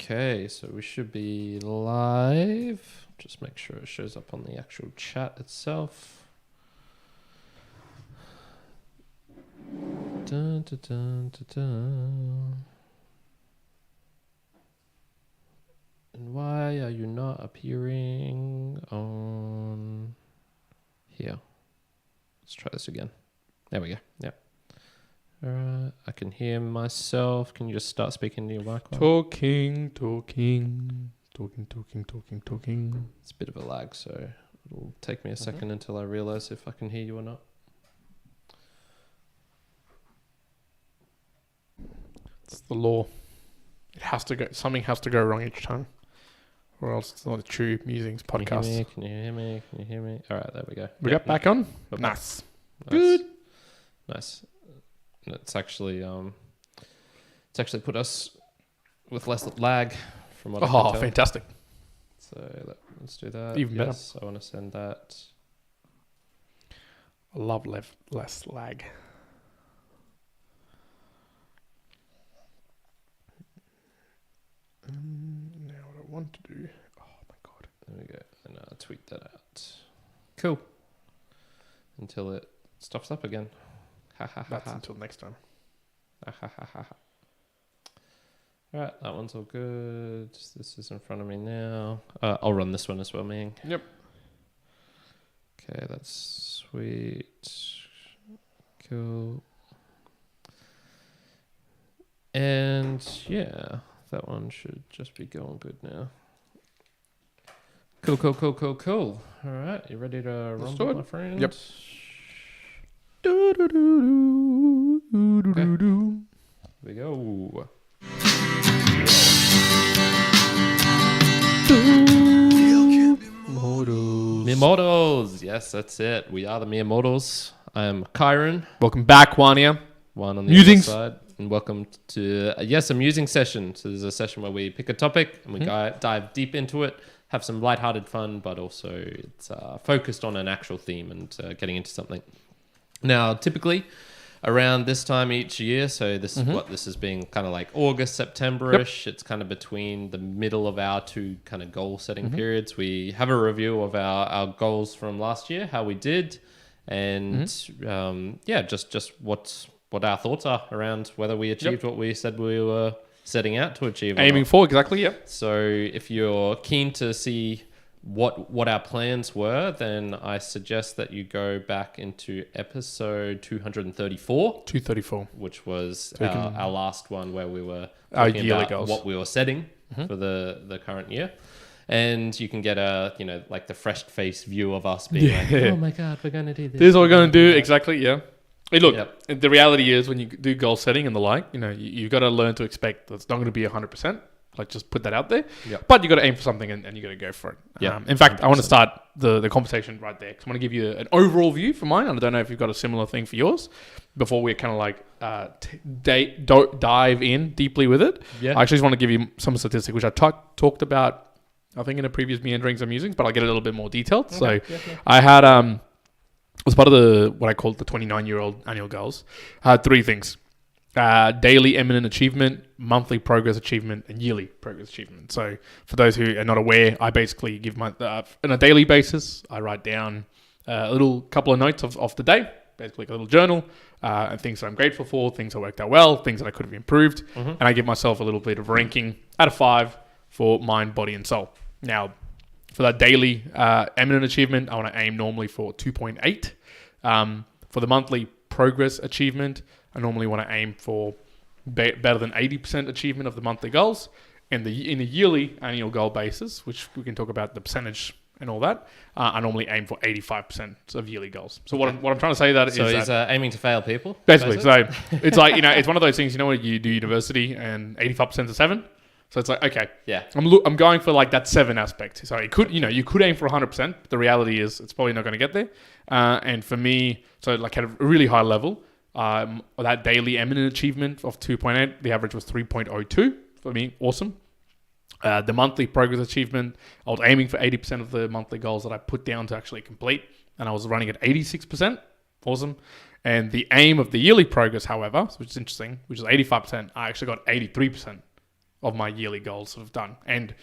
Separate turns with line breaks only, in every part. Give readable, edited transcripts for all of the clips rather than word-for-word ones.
Okay, so we should be live. Just make sure it shows up on the actual chat itself. Dun, dun, dun, dun, dun. And why are you not appearing on here? Let's try this again. There we go. Yep. All right. I can hear myself. Can you just start speaking to your mic?
Talking.
It's a bit of a lag, so it'll take me a second until I realize if I can hear you or not.
It's the law. It has to go. Something has to go wrong each time, or else it's not a true Musings podcast.
Can you hear me? Can you hear me? All right, there we go.
We got back on.
Nice.
Good.
Nice. And it's actually put us with less lag from what I can tell.
Fantastic.
So let's do that.
Even better.
Yes, I want to send that.
I love less lag. Now what I want to do. Oh my god.
There we go. And I'll tweet that out. Cool. Until it stuffs up again.
That's until next time.
Alright, that one's all good. This is in front of me now. I'll run this one as well, Ming.
Yep.
Okay, that's sweet. Cool. And yeah, that one should just be going good now. Cool. Alright, you ready to rumble, my friend?
Yep.
Okay. Here we go. Mere Mortals. Yes, that's it. We are the Mere Mortals. I am Kyrin.
Welcome back, Juania.
One on the
Musings.
other side. And welcome to, a musing session. So there's a session where we pick a topic and we dive deep into it, have some lighthearted fun, but also it's focused on an actual theme and getting into something. Now, typically around this time each year, so this is what this is being kind of like August, September-ish. Yep. It's kind of between the middle of our two kind of goal setting periods. We have a review of our goals from last year, how we did, and just what our thoughts are around whether we achieved what we said we were setting out to achieve.
Aiming for, exactly, yep.
So if you're keen to see what our plans were, then I suggest that you go back into episode 234, which was our last one where we were talking about goals. What we were setting for the current year. And you can get like the fresh faced view of us being like, oh my God, we're going to do this.
This is what we're going to do. Exactly. Yeah. Hey, look, the reality is when you do goal setting and the like, you've got to learn to expect that it's not going to be 100%. Like, just put that out there. Yep. But you got to aim for something and you got to go for it. In fact, 100%. I want to start the conversation right there because I want to give you an overall view for mine. And I don't know if you've got a similar thing for yours before we kind of like dive in deeply with it. Yeah. I actually just want to give you some statistic, which I talked about, I think, in a previous Meanderings and Musings, but I'll get a little bit more detailed. Okay. So I had, as part of what I called the 29-year-old annual goals, I had three things. Daily eminent achievement, monthly progress achievement, and yearly progress achievement. So for those who are not aware, I basically give on a daily basis, I write down a little couple of notes of the day, basically a little journal, and things that I'm grateful for, things that worked out well, things that I could have improved, and I give myself a little bit of ranking out of 5 for mind, body, and soul. Now, for that daily eminent achievement, I want to aim normally for 2.8. For the monthly progress achievement, I normally want to aim for better than 80% achievement of the monthly goals. And in a yearly annual goal basis, which we can talk about the percentage and all that, I normally aim for 85% of yearly goals. So what I'm trying to say is
he's aiming to fail people?
Basically. So it's like, it's one of those things, when you do university and 85% is 7. So it's like, okay, I'm going for like that 7 aspect. So it could, you could aim for 100%. But the reality is it's probably not going to get there. And for me, so like at a really high level, that daily eminent achievement of 2.8, the average was 3.02 for me. Awesome. The monthly progress achievement, I was aiming for 80% of the monthly goals that I put down to actually complete, and I was running at 86%. Awesome. And the aim of the yearly progress, however, which is interesting, which is 85%, I actually got 83% of my yearly goals sort of done. And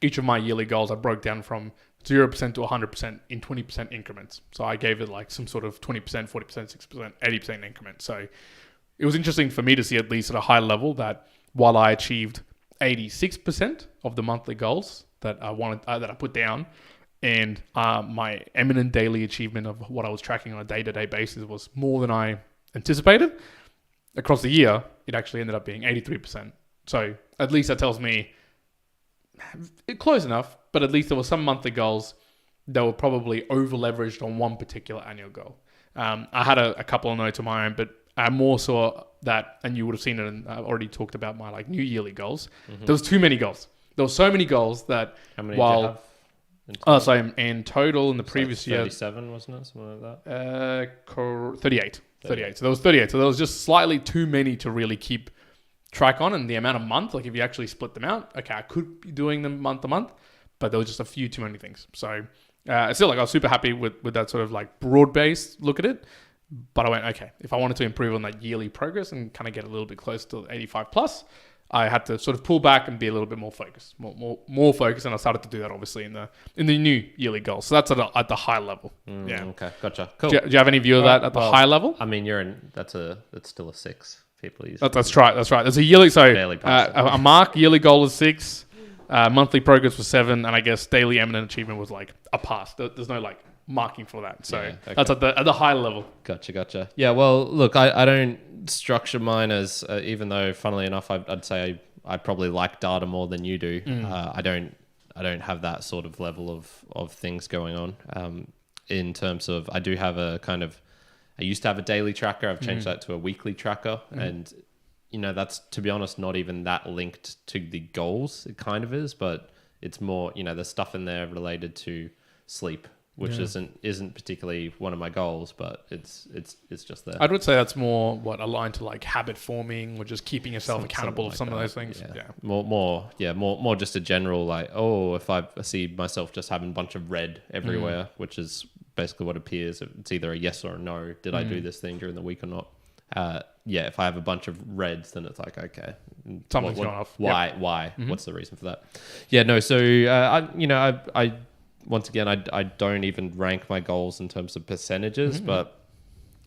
each of my yearly goals I broke down from 0% to 100% in 20% increments. So I gave it like some sort of 20%, 40%, 6%, 80% increment. So it was interesting for me to see, at least at a high level, that while I achieved 86% of the monthly goals that I wanted, that I put down, and my eminent daily achievement of what I was tracking on a day-to-day basis was more than I anticipated, across the year, it actually ended up being 83%. So at least that tells me close enough, but at least there were some monthly goals that were probably over-leveraged on one particular annual goal. I had a couple of notes of my own, but I more saw that, and you would have seen it, and I've already talked about my like new yearly goals. There was too many goals. There were so many goals that
How many did you have?
So in total in the previous year,
37, wasn't it? Something like that.
38. So there was 38. So there was just slightly too many to really keep track on, and the amount of month, like if you actually split them out, okay, I could be doing them month to month, but there was just a few too many things. So still, like I was super happy with that sort of like broad-based look at it. But I went, okay, if I wanted to improve on that yearly progress and kind of get a little bit close to 85 plus, I had to sort of pull back and be a little bit more focused, more focused. And I started to do that obviously in the new yearly goal. So that's at the high level. Yeah.
Okay. Gotcha. Cool.
Do you have any view of that at the high level?
I mean, that's still a 6. People use
That's right. There's a yearly, so
Daily
a mark yearly goal is 6, monthly progress was 7, and I guess daily eminent achievement was like a pass. There's no like marking for that. So
okay.
that's at the high level.
Gotcha. Yeah, well, look, I don't structure mine as, even though, funnily enough, I'd say I probably like data more than you do. I don't have that sort of level of things going on. In terms of, I do have I used to have a daily tracker. I've changed that to a weekly tracker. And, that's, to be honest, not even that linked to the goals. It kind of is, but it's more, there's stuff in there related to sleep, which isn't particularly one of my goals, but it's just there.
I would say that's more aligned to like habit forming or just keeping yourself accountable of some of those things.
Yeah. More just a general like, if I see myself just having a bunch of red everywhere, which is basically what appears. It's either a yes or a no. Did I do this thing during the week or not? If I have a bunch of reds, then it's like, okay,
something's gone off.
Why? Mm-hmm. What's the reason for that? Yeah, no. So I once again, I don't even rank my goals in terms of percentages, but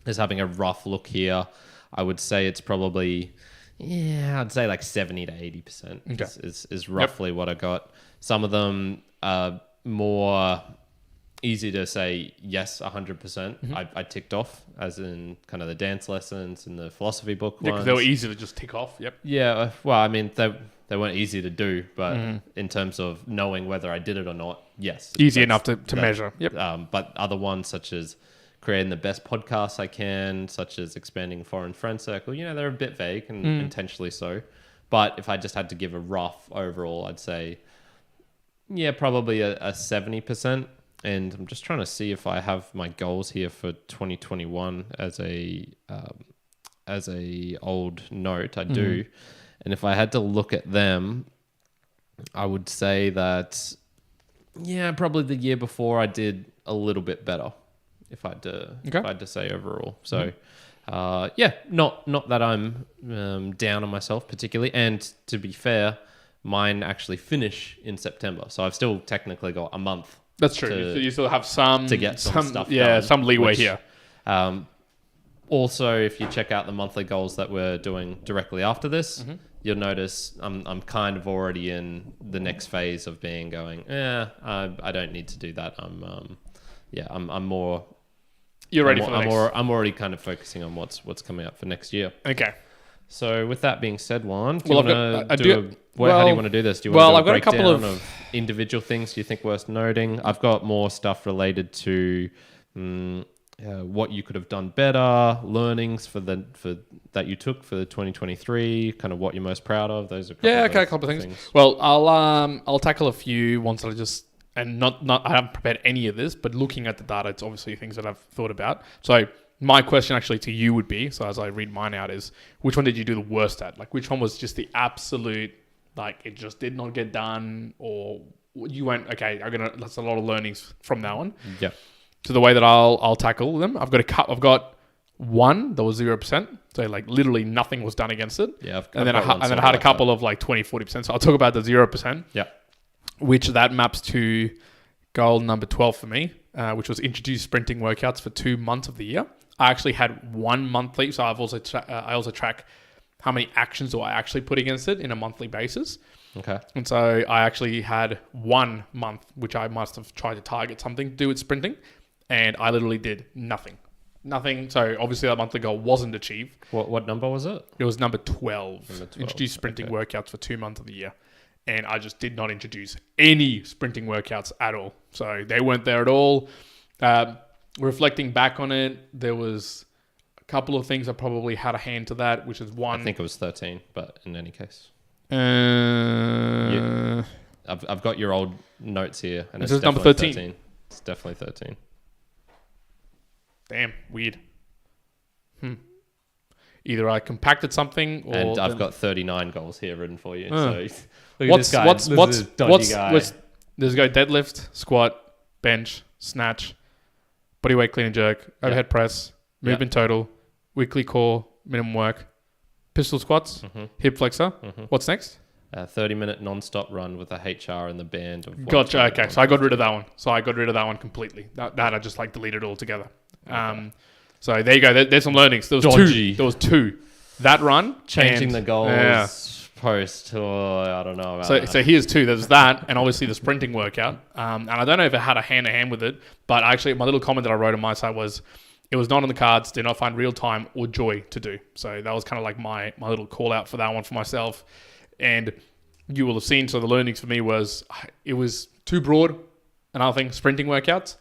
as having a rough look here, I would say it's probably, I'd say like 70 to 80% is roughly what I got. Some of them are more easy to say yes 100%. I ticked off, as in kind of the dance lessons and the philosophy book ones.
Because they were easy to just tick off. Yep.
Yeah, well, I mean, they weren't easy to do, but in terms of knowing whether I did it or not, yes.
Easy enough to measure. Yep.
But other ones, such as creating the best podcasts I can, such as expanding foreign friend circle, they're a bit vague and intentionally so. But if I just had to give a rough overall, I'd say, probably a 70%. And I'm just trying to see if I have my goals here for 2021 as a old note. I do. And if I had to look at them, I would say that, probably the year before I did a little bit better, if I had to say overall. So, not that I'm down on myself particularly. And to be fair, mine actually finish in September. So I've still technically got a month.
That's true. You still have some
to get some stuff done,
some leeway here.
Also, if you check out the monthly goals that we're doing directly after this, you'll notice I'm kind of already in the next phase of going. I don't need to do that. I'm more.
You're ready for the next.
I'm already kind of focusing on what's coming up for next year.
Okay.
So with that being said, Juan, how do you want to do this? Do you
want
to do
I've got a couple of
individual things you think worth noting? I've got more stuff related to what you could have done better, learnings that you took for the 2023, kind of what you're most proud of. Those are
a couple of things. Well, I'll tackle a few ones that I just I haven't prepared any of this, but looking at the data, it's obviously things that I've thought about. So my question actually to you would be, so as I read mine out, is which one did you do the worst at? Like which one was just the absolute like it just did not get done, or you went, okay, that's a lot of learnings from that one.
Yeah.
So the way that I'll tackle them, I've got one that was 0%. So like literally nothing was done against it.
Yeah.
And then I had a couple of like 20, 40%. So I'll talk about the 0%.
Yeah.
Which that maps to goal number 12 for me, which was introduce sprinting workouts for 2 months of the year. I actually had 1 monthly. So I also track how many actions do I actually put against it in a monthly basis.
Okay.
And so I actually had 1 month, which I must have tried to target something to do with sprinting. And I literally did nothing. So obviously that monthly goal wasn't achieved.
What number was it?
It was number 12. Introduce sprinting workouts for 2 months of the year. And I just did not introduce any sprinting workouts at all. So they weren't there at all. Reflecting back on it, there was a couple of things that probably had a hand to that, which is one.
I think it was 13, but in any case. I've got your old notes here. And
it's number 13.
It's definitely 13.
Damn, weird. Either I compacted something, or
and I've got 39 goals here written for you. So
Let's go deadlift, squat, bench, snatch, bodyweight clean and jerk, overhead press, movement total, weekly core, minimum work, pistol squats, hip flexor. What's next?
30-minute non-stop run with a HR in the band.
Gotcha. Okay, so I got rid of that one. So I got rid of that one completely. That I just like deleted altogether. Okay. So there you go. There's some learnings. There was two. That run.
Changing the goals post. I don't know about that.
So here's two. There's that, and obviously the sprinting workout. And I don't know if it had a hand-to-hand with it, but actually my little comment that I wrote on my side was, it was not on the cards, did not find real time or joy to do. So that was kind of like my little call out for that one for myself. And you will have seen, so the learnings for me was, it was too broad. Another thing, sprinting workouts.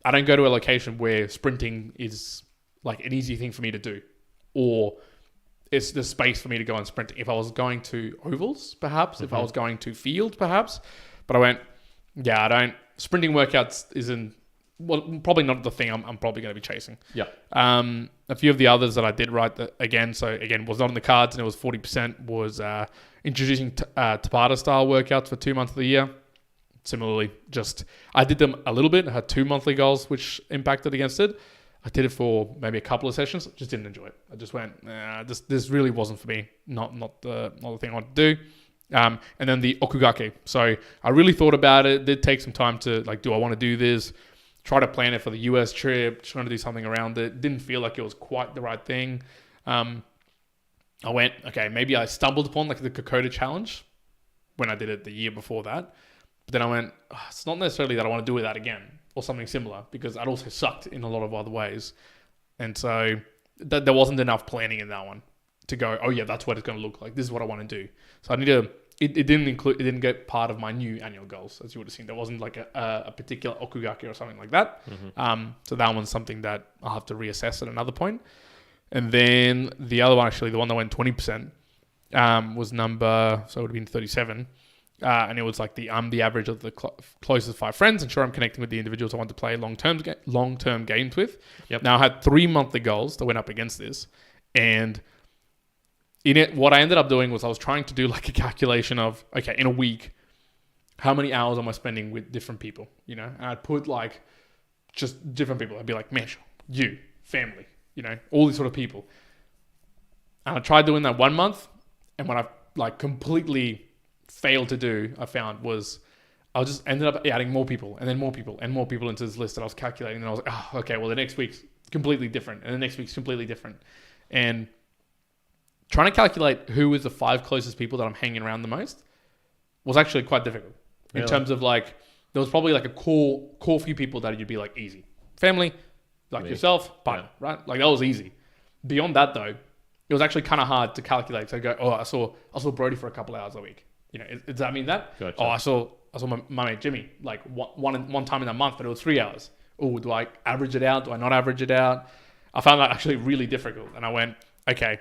I don't go to a location where sprinting is like an easy thing for me to do, or it's the space for me to go and sprint. If I was going to ovals, perhaps, if I was going to field, perhaps, but I went, sprinting workouts isn't, probably not the thing I'm probably going to be chasing.
Yeah.
A few of the others that I did write was not on the cards, and it was 40%, was introducing Tabata style workouts for 2 months of the year. Similarly, I did them a little bit. I had 2 monthly goals, which impacted against it. I did it for maybe a couple of sessions. Just didn't enjoy it. I just went, this really wasn't for me. Not the thing I want to do. And then the okugake. So I really thought about it. Did take some time to do I want to do this? Try to plan it for the US trip. Trying to do something around it. Didn't feel like it was quite the right thing. I went, okay, maybe I stumbled upon the Kokoda challenge when I did it the year before that. But then I went, it's not necessarily that I want to do that again or something similar, because that also sucked in a lot of other ways. And so there wasn't enough planning in that one to go, oh yeah, that's what it's going to look like. This is what I want to do. So I need to, it didn't get part of my new annual goals, as you would have seen. There wasn't a particular okugake or something like that. So that one's something that I'll have to reassess at another point. And then the other one, actually, the one that went 20%, was so it would have been 37. And it was the average of the closest 5 friends. Ensure I'm connecting with the individuals I want to play long-term games with. Yep. Now I had 3 monthly goals that went up against this. And in it, what I ended up doing was I was trying to do a calculation of, okay, in a week, how many hours am I spending with different people? And I'd put just different people. I'd be like, Mesh, you, family, all these sort of people. And I tried doing that 1 month. And what I completely failed to do, I found, was I just ended up adding more people and then more people and more people into this list that I was calculating. And I was like, oh, okay, well, the next week's completely different. And the next week's completely different. And trying to calculate who is the 5 closest people that I'm hanging around the most was actually quite difficult. Really? In terms of there was probably a core few people that you'd be easy. Family, yourself, partner, right? That was easy. Beyond that, though, it was actually kind of hard to calculate. So I go, I saw Brody for a couple hours a week. Does that mean that?
Gotcha.
Oh, I saw my mate Jimmy one time in a month, but it was 3 hours. Oh, do I average it out? Do I not average it out? I found that actually really difficult, and I went, okay.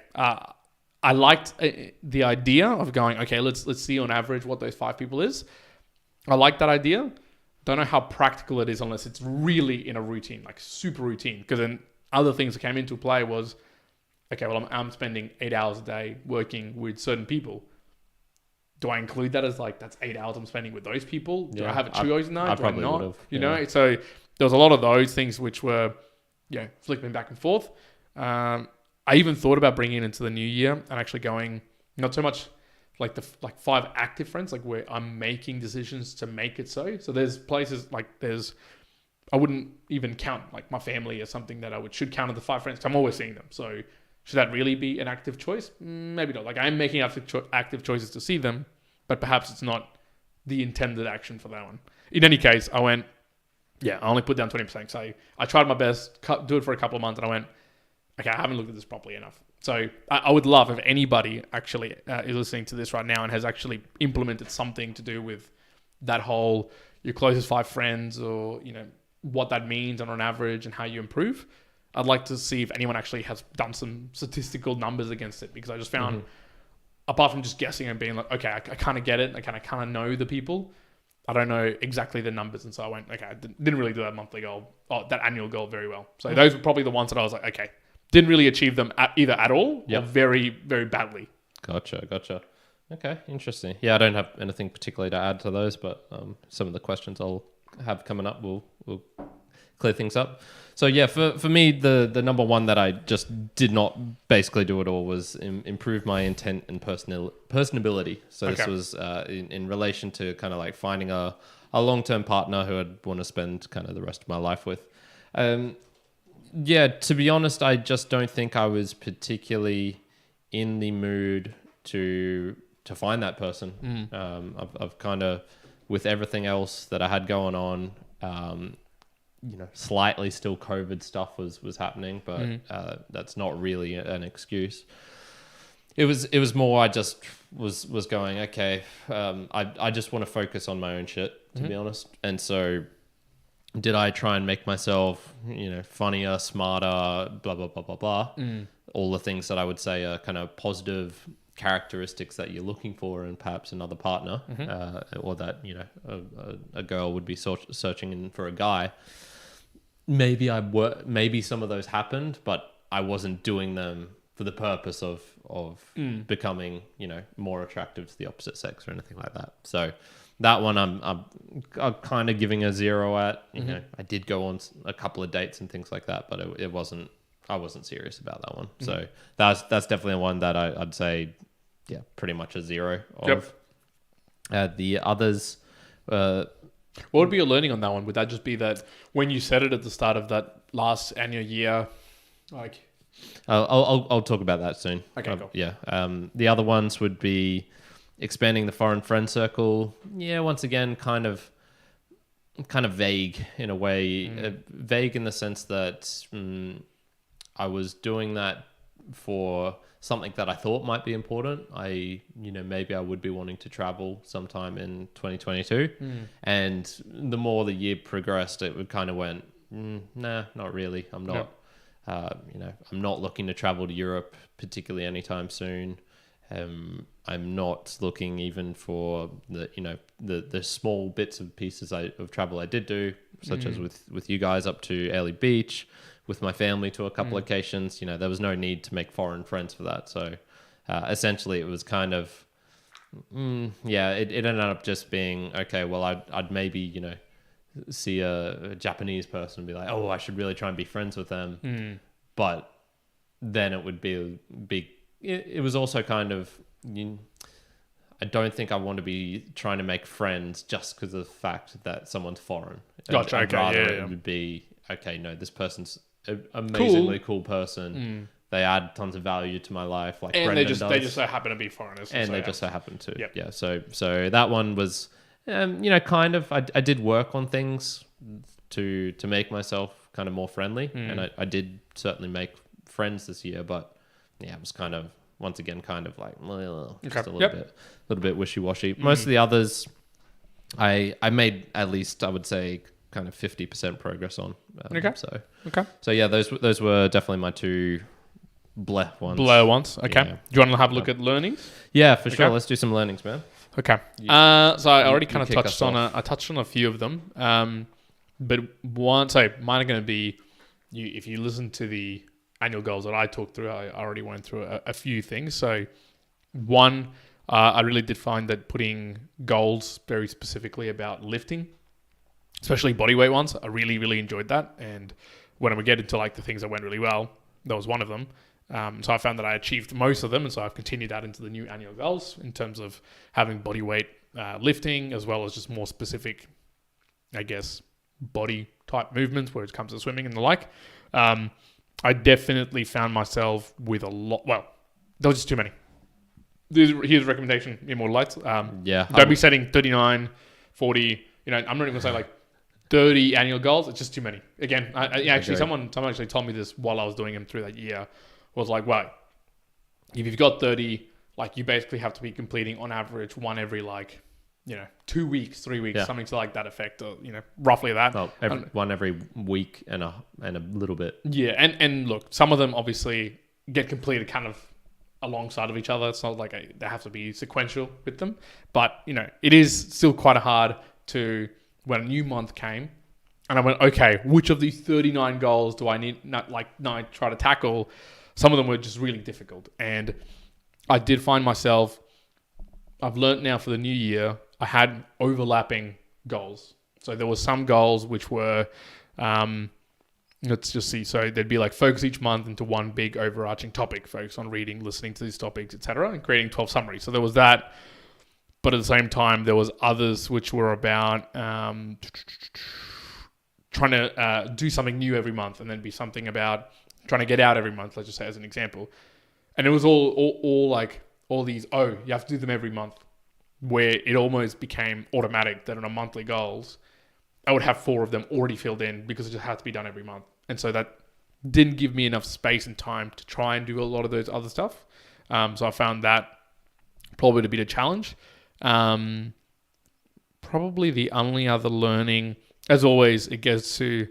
I liked the idea of going, okay, let's see on average what those 5 people is. I like that idea. Don't know how practical it is unless it's really in a routine, super routine. Because then other things that came into play was, okay, well, I'm spending 8 hours a day working with certain people. do I include that as like, that's 8 hours I'm spending with those people? Do I have a
I
choice in that?
I
Do I
probably
not?
would've,
You know, so there was a lot of those things which were, flipping back and forth. I even thought about bringing it into the new year and actually going, not so much like 5 active friends, like where I'm making decisions to make it so. So there's places like I wouldn't even count like my family as something that should count as the 5 friends. 'Cause I'm always seeing them. So should that really be an active choice? Maybe not. Like I'm making active choices to see them, but perhaps it's not the intended action for that one. In any case, I went, I only put down 20%. So I tried my best, do it for a couple of months, and I went, okay, I haven't looked at this properly enough. So I would love if anybody actually is listening to this right now and has actually implemented something to do with that whole your closest 5 friends, or what that means on an average and how you improve. I'd like to see if anyone actually has done some statistical numbers against it, because I just found, apart from just guessing and being like, okay, I kind of get it, I kind of know the people, I don't know exactly the numbers. And so I went, okay, I didn't really do that monthly goal, that annual goal very well. So those were probably the ones that I was like, okay, didn't really achieve them either at all or very, very badly.
Gotcha. Okay, interesting. Yeah, I don't have anything particularly to add to those, but some of the questions I'll have coming up will clear things up. So yeah, for me, the number one that I just did not basically do at all was improve my intent and personability. So this was in relation to kind of like finding a long-term partner who I'd want to spend kind of the rest of my life with. To be honest, I just don't think I was particularly in the mood to find that person. I've kind of, with everything else that I had going on, slightly still COVID stuff was happening, but that's not really an excuse. It was more I just was going, okay, I just want to focus on my own shit, to be honest. And so did I try and make myself, funnier, smarter, blah, blah, blah, blah, blah. All the things that I would say are kind of positive characteristics that you're looking for in perhaps another partner, or that, a girl would be searching for a guy. Maybe some of those happened, but I wasn't doing them for the purpose of becoming, more attractive to the opposite sex or anything like that. So that one I'm kind of giving a 0 at. I did go on a couple of dates and things like that, but I wasn't serious about that one. So that's definitely one that I'd say, pretty much a 0 of. The others,
what would be your learning on that one? Would that just be that when you said it at the start of that last annual year, like?
I'll talk about that soon.
Okay, cool.
Yeah. The other ones would be expanding the foreign friend circle. Yeah, once again, kind of vague in a way. Vague in the sense that I was doing that for something that I thought might be important. Maybe I would be wanting to travel sometime in 2022. And the more the year progressed, it would kind of went, nah, not really. I'm not, I'm not looking to travel to Europe particularly anytime soon. I'm not looking even for the small bits and pieces of travel I did do, such as with you guys up to Airlie Beach, with my family to a couple of occasions. There was no need to make foreign friends for that. So essentially it was kind of, it ended up just being, okay, well, I'd maybe, see a Japanese person and be like, oh, I should really try and be friends with them. But then it would be big. It was also kind of, I don't think I want to be trying to make friends just because of the fact that someone's foreign.
Gotcha.
It would be, okay, no, this person's an amazingly cool person. They add tons of value to my life, like
and
Brendan
they just so happen to be foreigners,
and they just so happen to.
Yep.
Yeah. So that one was, kind of. I did work on things to make myself kind of more friendly, and I did certainly make friends this year, but it was kind of, once again, kind of like just a little bit wishy-washy. Most of the others, I made at least, I would say, kind of 50% progress on. So yeah, those were definitely my 2 bleh ones.
Blur ones. Okay.
Yeah.
Do you want to have a look at learnings?
Yeah, for sure. Let's do some learnings, man.
Okay. So I already kind of touched on a few of them. But mine are going to be, if you listen to the annual goals that I talked through, I already went through a few things. So one, I really did find that putting goals very specifically about lifting, especially bodyweight ones, I really, really enjoyed that. And when we get into like the things that went really well, that was one of them. So I found that I achieved most of them, and so I've continued that into the new annual goals in terms of having bodyweight lifting, as well as just more specific, I guess, body type movements where it comes to swimming and the like. I definitely found myself with a lot. Well, there was just too many. Here's a recommendation in more lights. Don't be setting 39, 40. I'm not even going to say like 30 annual goals. It's just too many. Again, someone actually told me this while I was doing them through that year. Was like, well, if you've got 30, like you basically have to be completing on average one every 2 weeks, 3 weeks, something to like that effect, or roughly that.
Well, one every week and a little bit.
Yeah, and look, some of them obviously get completed kind of alongside of each other. It's not like they have to be sequential with them, but it is still quite hard to, when a new month came, and I went, okay, which of these 39 goals do I need try to tackle? Some of them were just really difficult, and I did find myself, I've learnt now for the new year, I had overlapping goals. So there were some goals which were, let's just see. So there'd be like focus each month into one big overarching topic, focus on reading, listening to these topics, etc., and creating 12 summaries. So there was that, but at the same time, there was others which were about trying to do something new every month, and then be something about trying to get out every month, let's just say as an example. And it was all like all these, you have to do them every month, where it almost became automatic that on a monthly goals, I would have 4 of them already filled in because it just had to be done every month. And so that didn't give me enough space and time to try and do a lot of those other stuff. So I found that probably to be a challenge. Probably the only other learning, as always, it gets to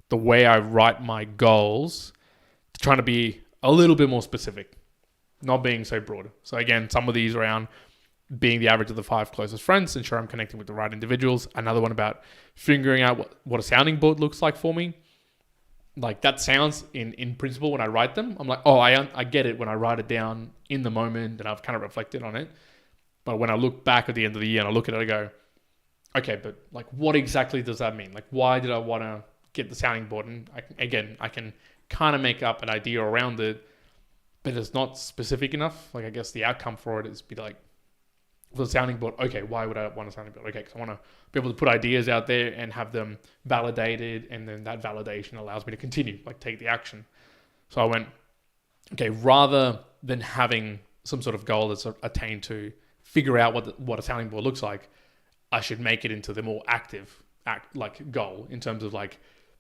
the way I write my goals, trying to be a little bit more specific, not being so broad. So again, some of these around being the average of the 5 closest friends, ensure I'm connecting with the right individuals. Another one about figuring out what a sounding board looks like for me. Like that sounds in principle when I write them, I'm like, I get it when I write it down in the moment and I've kind of reflected on it. But when I look back at the end of the year and I look at it, I go, okay, but like what exactly does that mean? Like why did I want to get the sounding board? And I can kind of make up an idea around it, but it's not specific enough. Like I guess the outcome for it is be like, for the sounding board, okay, why would I want a sounding board? Okay, because I want to be able to put ideas out there and have them validated, and then that validation allows me to continue, like take the action. So I went, okay, rather than having some sort of goal that's attained to figure out what a sounding board looks like, I should make it into the more active goal in terms of like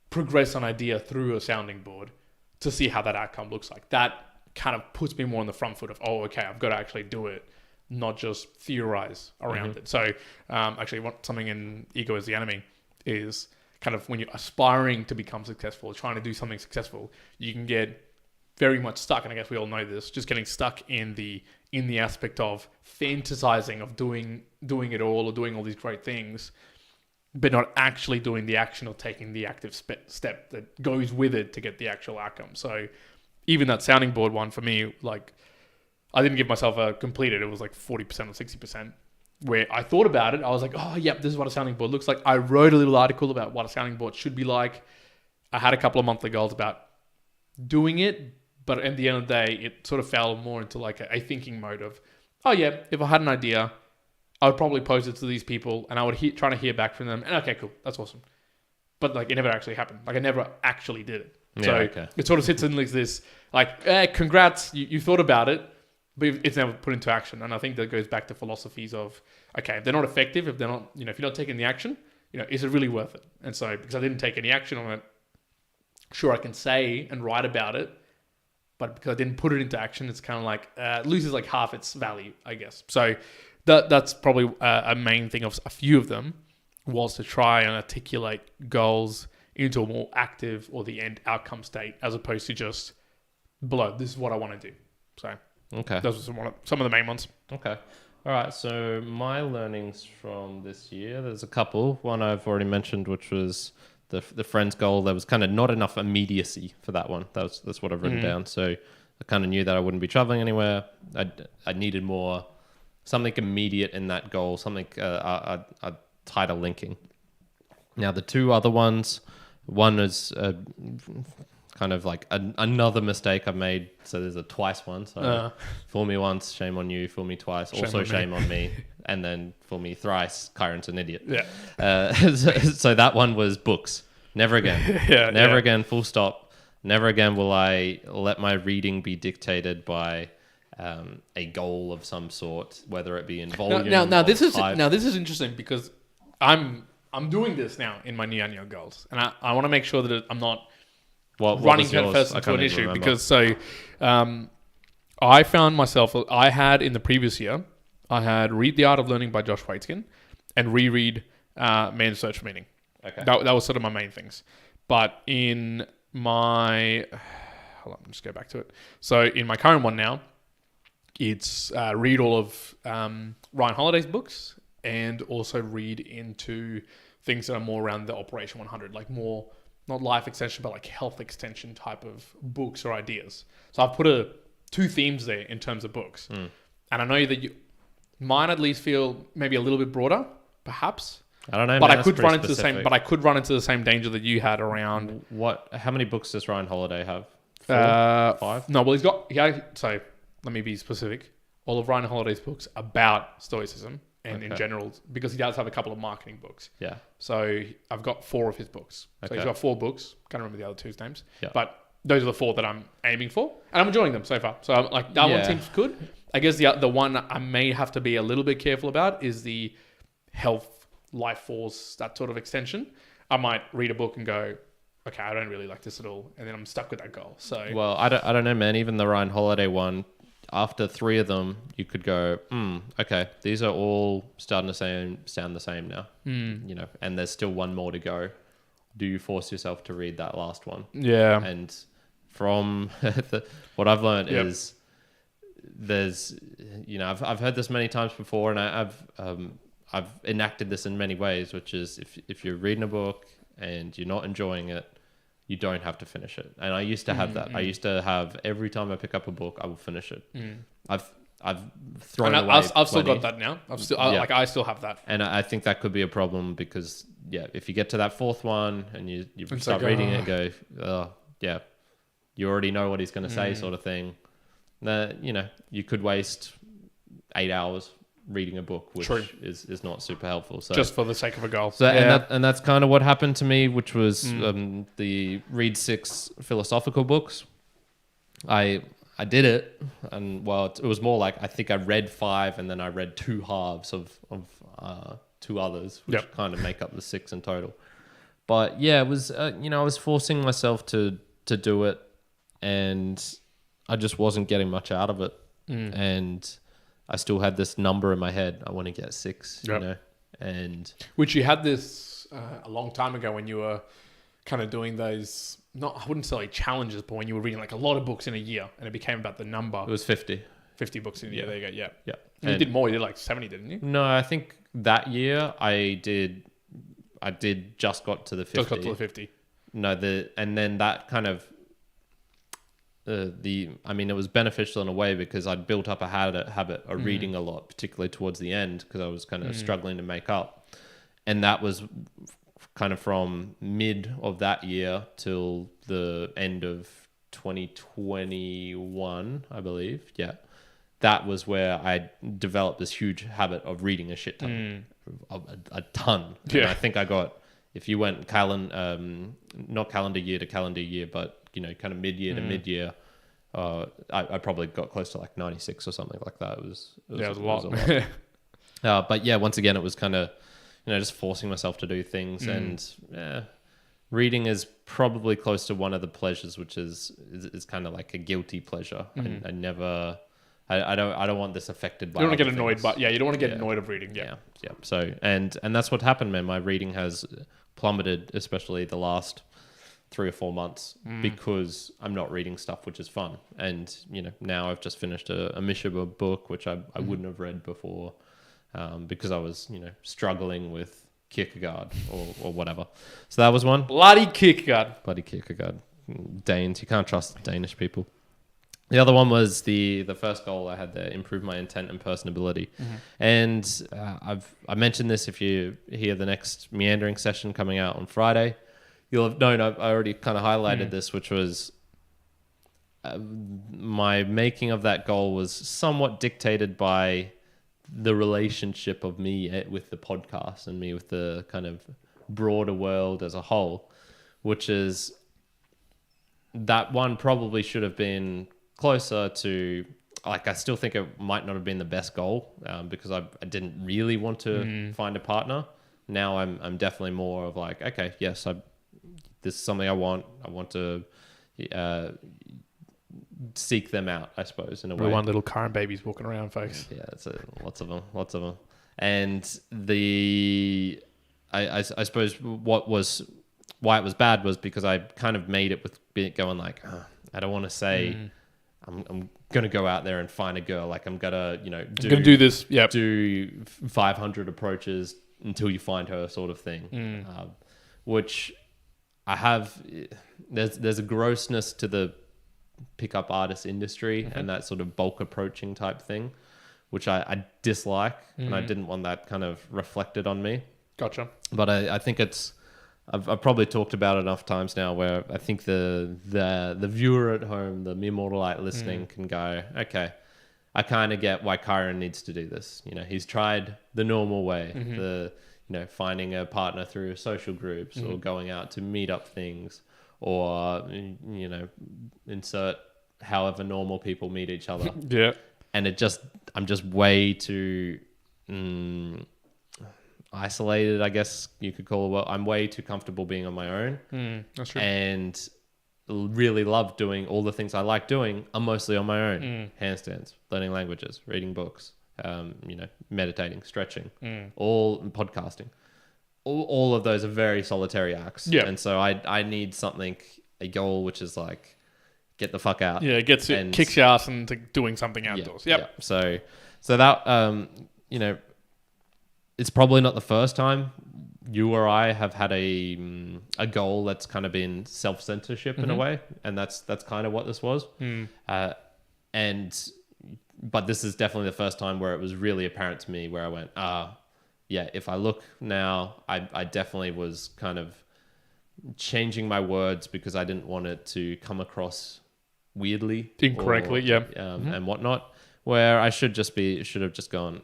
progress an idea through a sounding board to see how that outcome looks like. That kind of puts me more on the front foot of, okay, I've got to actually do it, not just theorize around it. So actually something in Ego is the Enemy is kind of when you're aspiring to become successful, trying to do something successful, you can get very much stuck. And I guess we all know this, just getting stuck in the aspect of fantasizing of doing it all or doing all these great things, but not actually doing the action or taking the active step that goes with it to get the actual outcome. So even that sounding board one for me, like I didn't give myself a completed. It was like 40% or 60%. Where I thought about it, I was like, this is what a sounding board looks like. I wrote a little article about what a sounding board should be like. I had a couple of monthly goals about doing it, but at the end of the day, it sort of fell more into like a thinking mode of, if I had an idea, I would probably pose it to these people and I would try to hear back from them. And okay, cool, that's awesome. But like it never actually happened. Like I never actually did it. It sort of sits in like this, like, congrats, you thought about it, but it's never put into action. And I think that goes back to philosophies of, okay, if they're not effective, if they're not, if you're not taking the action, is it really worth it? And so because I didn't take any action on it, sure, I can say and write about it, but because I didn't put it into action, it's kind of like, it loses like half its value, I guess. So that's probably a main thing of a few of them, was to try and articulate goals into a more active or the end outcome state, as opposed to just below, this is what I want to do. So
okay,
those are some of the main ones.
Okay. All right. So my learnings from this year, there's a couple. One I've already mentioned, which was the friend's goal. There was kind of not enough immediacy for that one. That's what I've written down. So I kind of knew that I wouldn't be traveling anywhere. I needed more something immediate in that goal, something a tighter linking. Now the two other ones, one is kind of like another mistake I've made. So there's a twice one. So fool me once, shame on you. Fool me twice, shame on me. And then fool me thrice, Kyrin's an idiot.
Yeah.
So that one was books. Never again. Never again. Full stop. Never again will I let my reading be dictated by a goal of some sort, whether it be in volume.
Now this is interesting because I'm doing this now in my new annual goals, and I want to make sure that I'm not running headfirst into an issue because I found myself I had in the previous year I had Read the Art of Learning by Josh Waitzkin and reread Man's Search for Meaning.
Okay,
that was sort of my main things, but in my hold on, just go back to it. So in my current one now, it's read all of Ryan Holiday's books and also read into things that are more around the Operation 100, like more, not life extension, but like health extension type of books or ideas. So I've put two themes there in terms of books. And I know that mine at least feel maybe a little bit broader, perhaps.
I don't know,
but I could run into the same danger that you had around.
How many books does Ryan Holiday have? 4? 5?
No, well so let me be specific. All of Ryan Holiday's books about Stoicism and in general, because he does have a couple of marketing books.
Yeah.
So I've got 4 of his books. So he's got 4 books. Can't remember the other 2's names.
Yeah.
But those are the 4 that I'm aiming for. And I'm enjoying them so far. So I'm like, that one seems good. I guess the one I may have to be a little bit careful about is the health, life force, that sort of extension. I might read a book and go, okay, I don't really like this at all. And then I'm stuck with that goal. So,
well, I don't know, man. Even the Ryan Holiday one, after 3 of them, you could go, okay, these are all starting to sound the same now. You know, and there's still one more to go. Do you force yourself to read that last one?
Yeah.
And from what I've learned is there's, you know, I've heard this many times before, and I've enacted this in many ways, which is if you're reading a book and you're not enjoying it, you don't have to finish it. And I used to have that. I used to have every time I pick up a book, I will finish it. I've thrown away.
I've still got that now. I still have that.
And I think that could be a problem because if you get to that 4th one and you start reading it and go, you already know what he's going to say, sort of thing. That, you know, you could waste 8 hours reading a book, which is not super helpful. So
just for the sake of a goal.
So and that's kind of what happened to me, which was the read 6 philosophical books. I did it, and it was more like I think I read 5, and then I read 2 halves of 2 others, which kind of make up the 6 in total. But it was I was forcing myself to do it, and I just wasn't getting much out of it, and I still had this number in my head. I want to get 6, you know, and
which you had this a long time ago when you were kind of doing those. I wouldn't say like challenges, but when you were reading like a lot of books in a year, and it became about the number.
It was 50
books in a year. There you go. Yeah.
And
you did more. You did like 70, didn't you?
No, I think that year I did just got to the 50.
Just got to the 50.
No, and then that kind of. It was beneficial in a way because I'd built up a habit of reading a lot, particularly towards the end, because I was kind of struggling to make up. And that was kind of from mid of that year till the end of 2021, I believe. Yeah. That was where I developed this huge habit of reading a shit ton, a ton.
Yeah.
And I think I got, if you went not calendar year to calendar year, but you know, kind of mid-year to mid-year, I probably got close to like 96 or something like that. It was a lot. But once again, it was kind of, you know, just forcing myself to do things, and reading is probably close to one of the pleasures, which is kind of like a guilty pleasure. I don't want this affected by.
You don't want to get annoyed, but you don't want to get annoyed of reading. Yeah.
So and that's what happened, man. My reading has plummeted, especially the last 3 or 4 months, because I'm not reading stuff which is fun. And, you know, now I've just finished a Mishaba book, which I wouldn't have read before, because I was, you know, struggling with Kierkegaard or whatever. So that was one.
Bloody Kierkegaard.
Danes. You can't trust Danish people. The other one was the first goal I had there, improve my intent and personability. And I mentioned this, if you hear the next meandering session coming out on Friday, you'll have known I already kind of highlighted this, which was my making of that goal was somewhat dictated by the relationship of me with the podcast and me with the kind of broader world as a whole, which is that one probably should have been closer to, like, I still think it might not have been the best goal because I didn't really want to find a partner. Now I'm definitely more of like, okay, yes, this is something I want. I want to seek them out, I suppose, in a way.
One little Kyrin babies walking around, folks.
Yeah, lots of them. And I suppose why it was bad was because I kind of made it with going like, I don't want to say I'm going to go out there and find a girl. Like I'm going to,
do this. Yep.
Do 500 approaches until you find her sort of thing. Which I have, there's a grossness to the pickup artist industry and that sort of bulk approaching type thing, which I dislike. And I didn't want that kind of reflected on me.
Gotcha.
But I think I've probably talked about it enough times now where I think the viewer at home, the mere mortalite listening can go, okay, I kind of get why Kyrin needs to do this. He's tried the normal way, finding a partner through social groups or going out to meet up things or, insert however normal people meet each other.
Yeah. And
I'm just way too isolated, I guess you could call it. Well, I'm way too comfortable being on my own.
That's true.
And really love doing all the things I like doing. I'm mostly on my own. Handstands, learning languages, reading books, meditating, stretching, all podcasting. All of those are very solitary acts.
Yeah.
And so I need a goal which is like, get the fuck out.
Yeah, it kicks your ass into doing something outdoors. Yep.
Yeah. So that, it's probably not the first time you or I have had a goal that's kind of been self-censorship in a way. And that's kind of what this was. But this is definitely the first time where it was really apparent to me where I went, if I look now, I definitely was kind of changing my words because I didn't want it to come across weirdly.
Incorrectly,
and whatnot, where I should have just gone,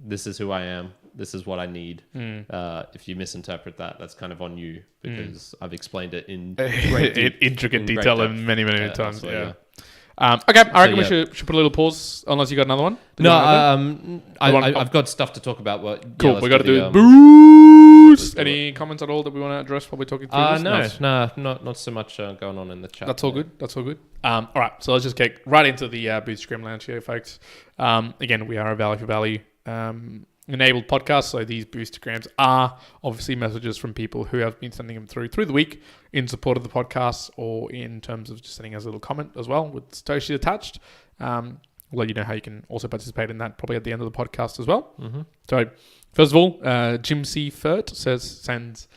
this is who I am. This is what I need. If you misinterpret that, that's kind of on you because I've explained it in
intricate detail and many times. Okay, I reckon we should put a little pause unless you got another one.
I've got stuff to talk about. But
cool. We got to do boost. Any comments at all that we want to address while we're talking through this?
No, not so much going on in the chat.
That's all good. All right, so let's just get right into the Boostagram Lounge here, folks. Again, we are a value for value enabled podcast, so these Boostagrams are obviously messages from people who have been sending them through the week in support of the podcast or in terms of just sending us a little comment as well with Satoshi attached. We'll let you know how you can also participate in that probably at the end of the podcast as well. So first of all, jimsiefert sends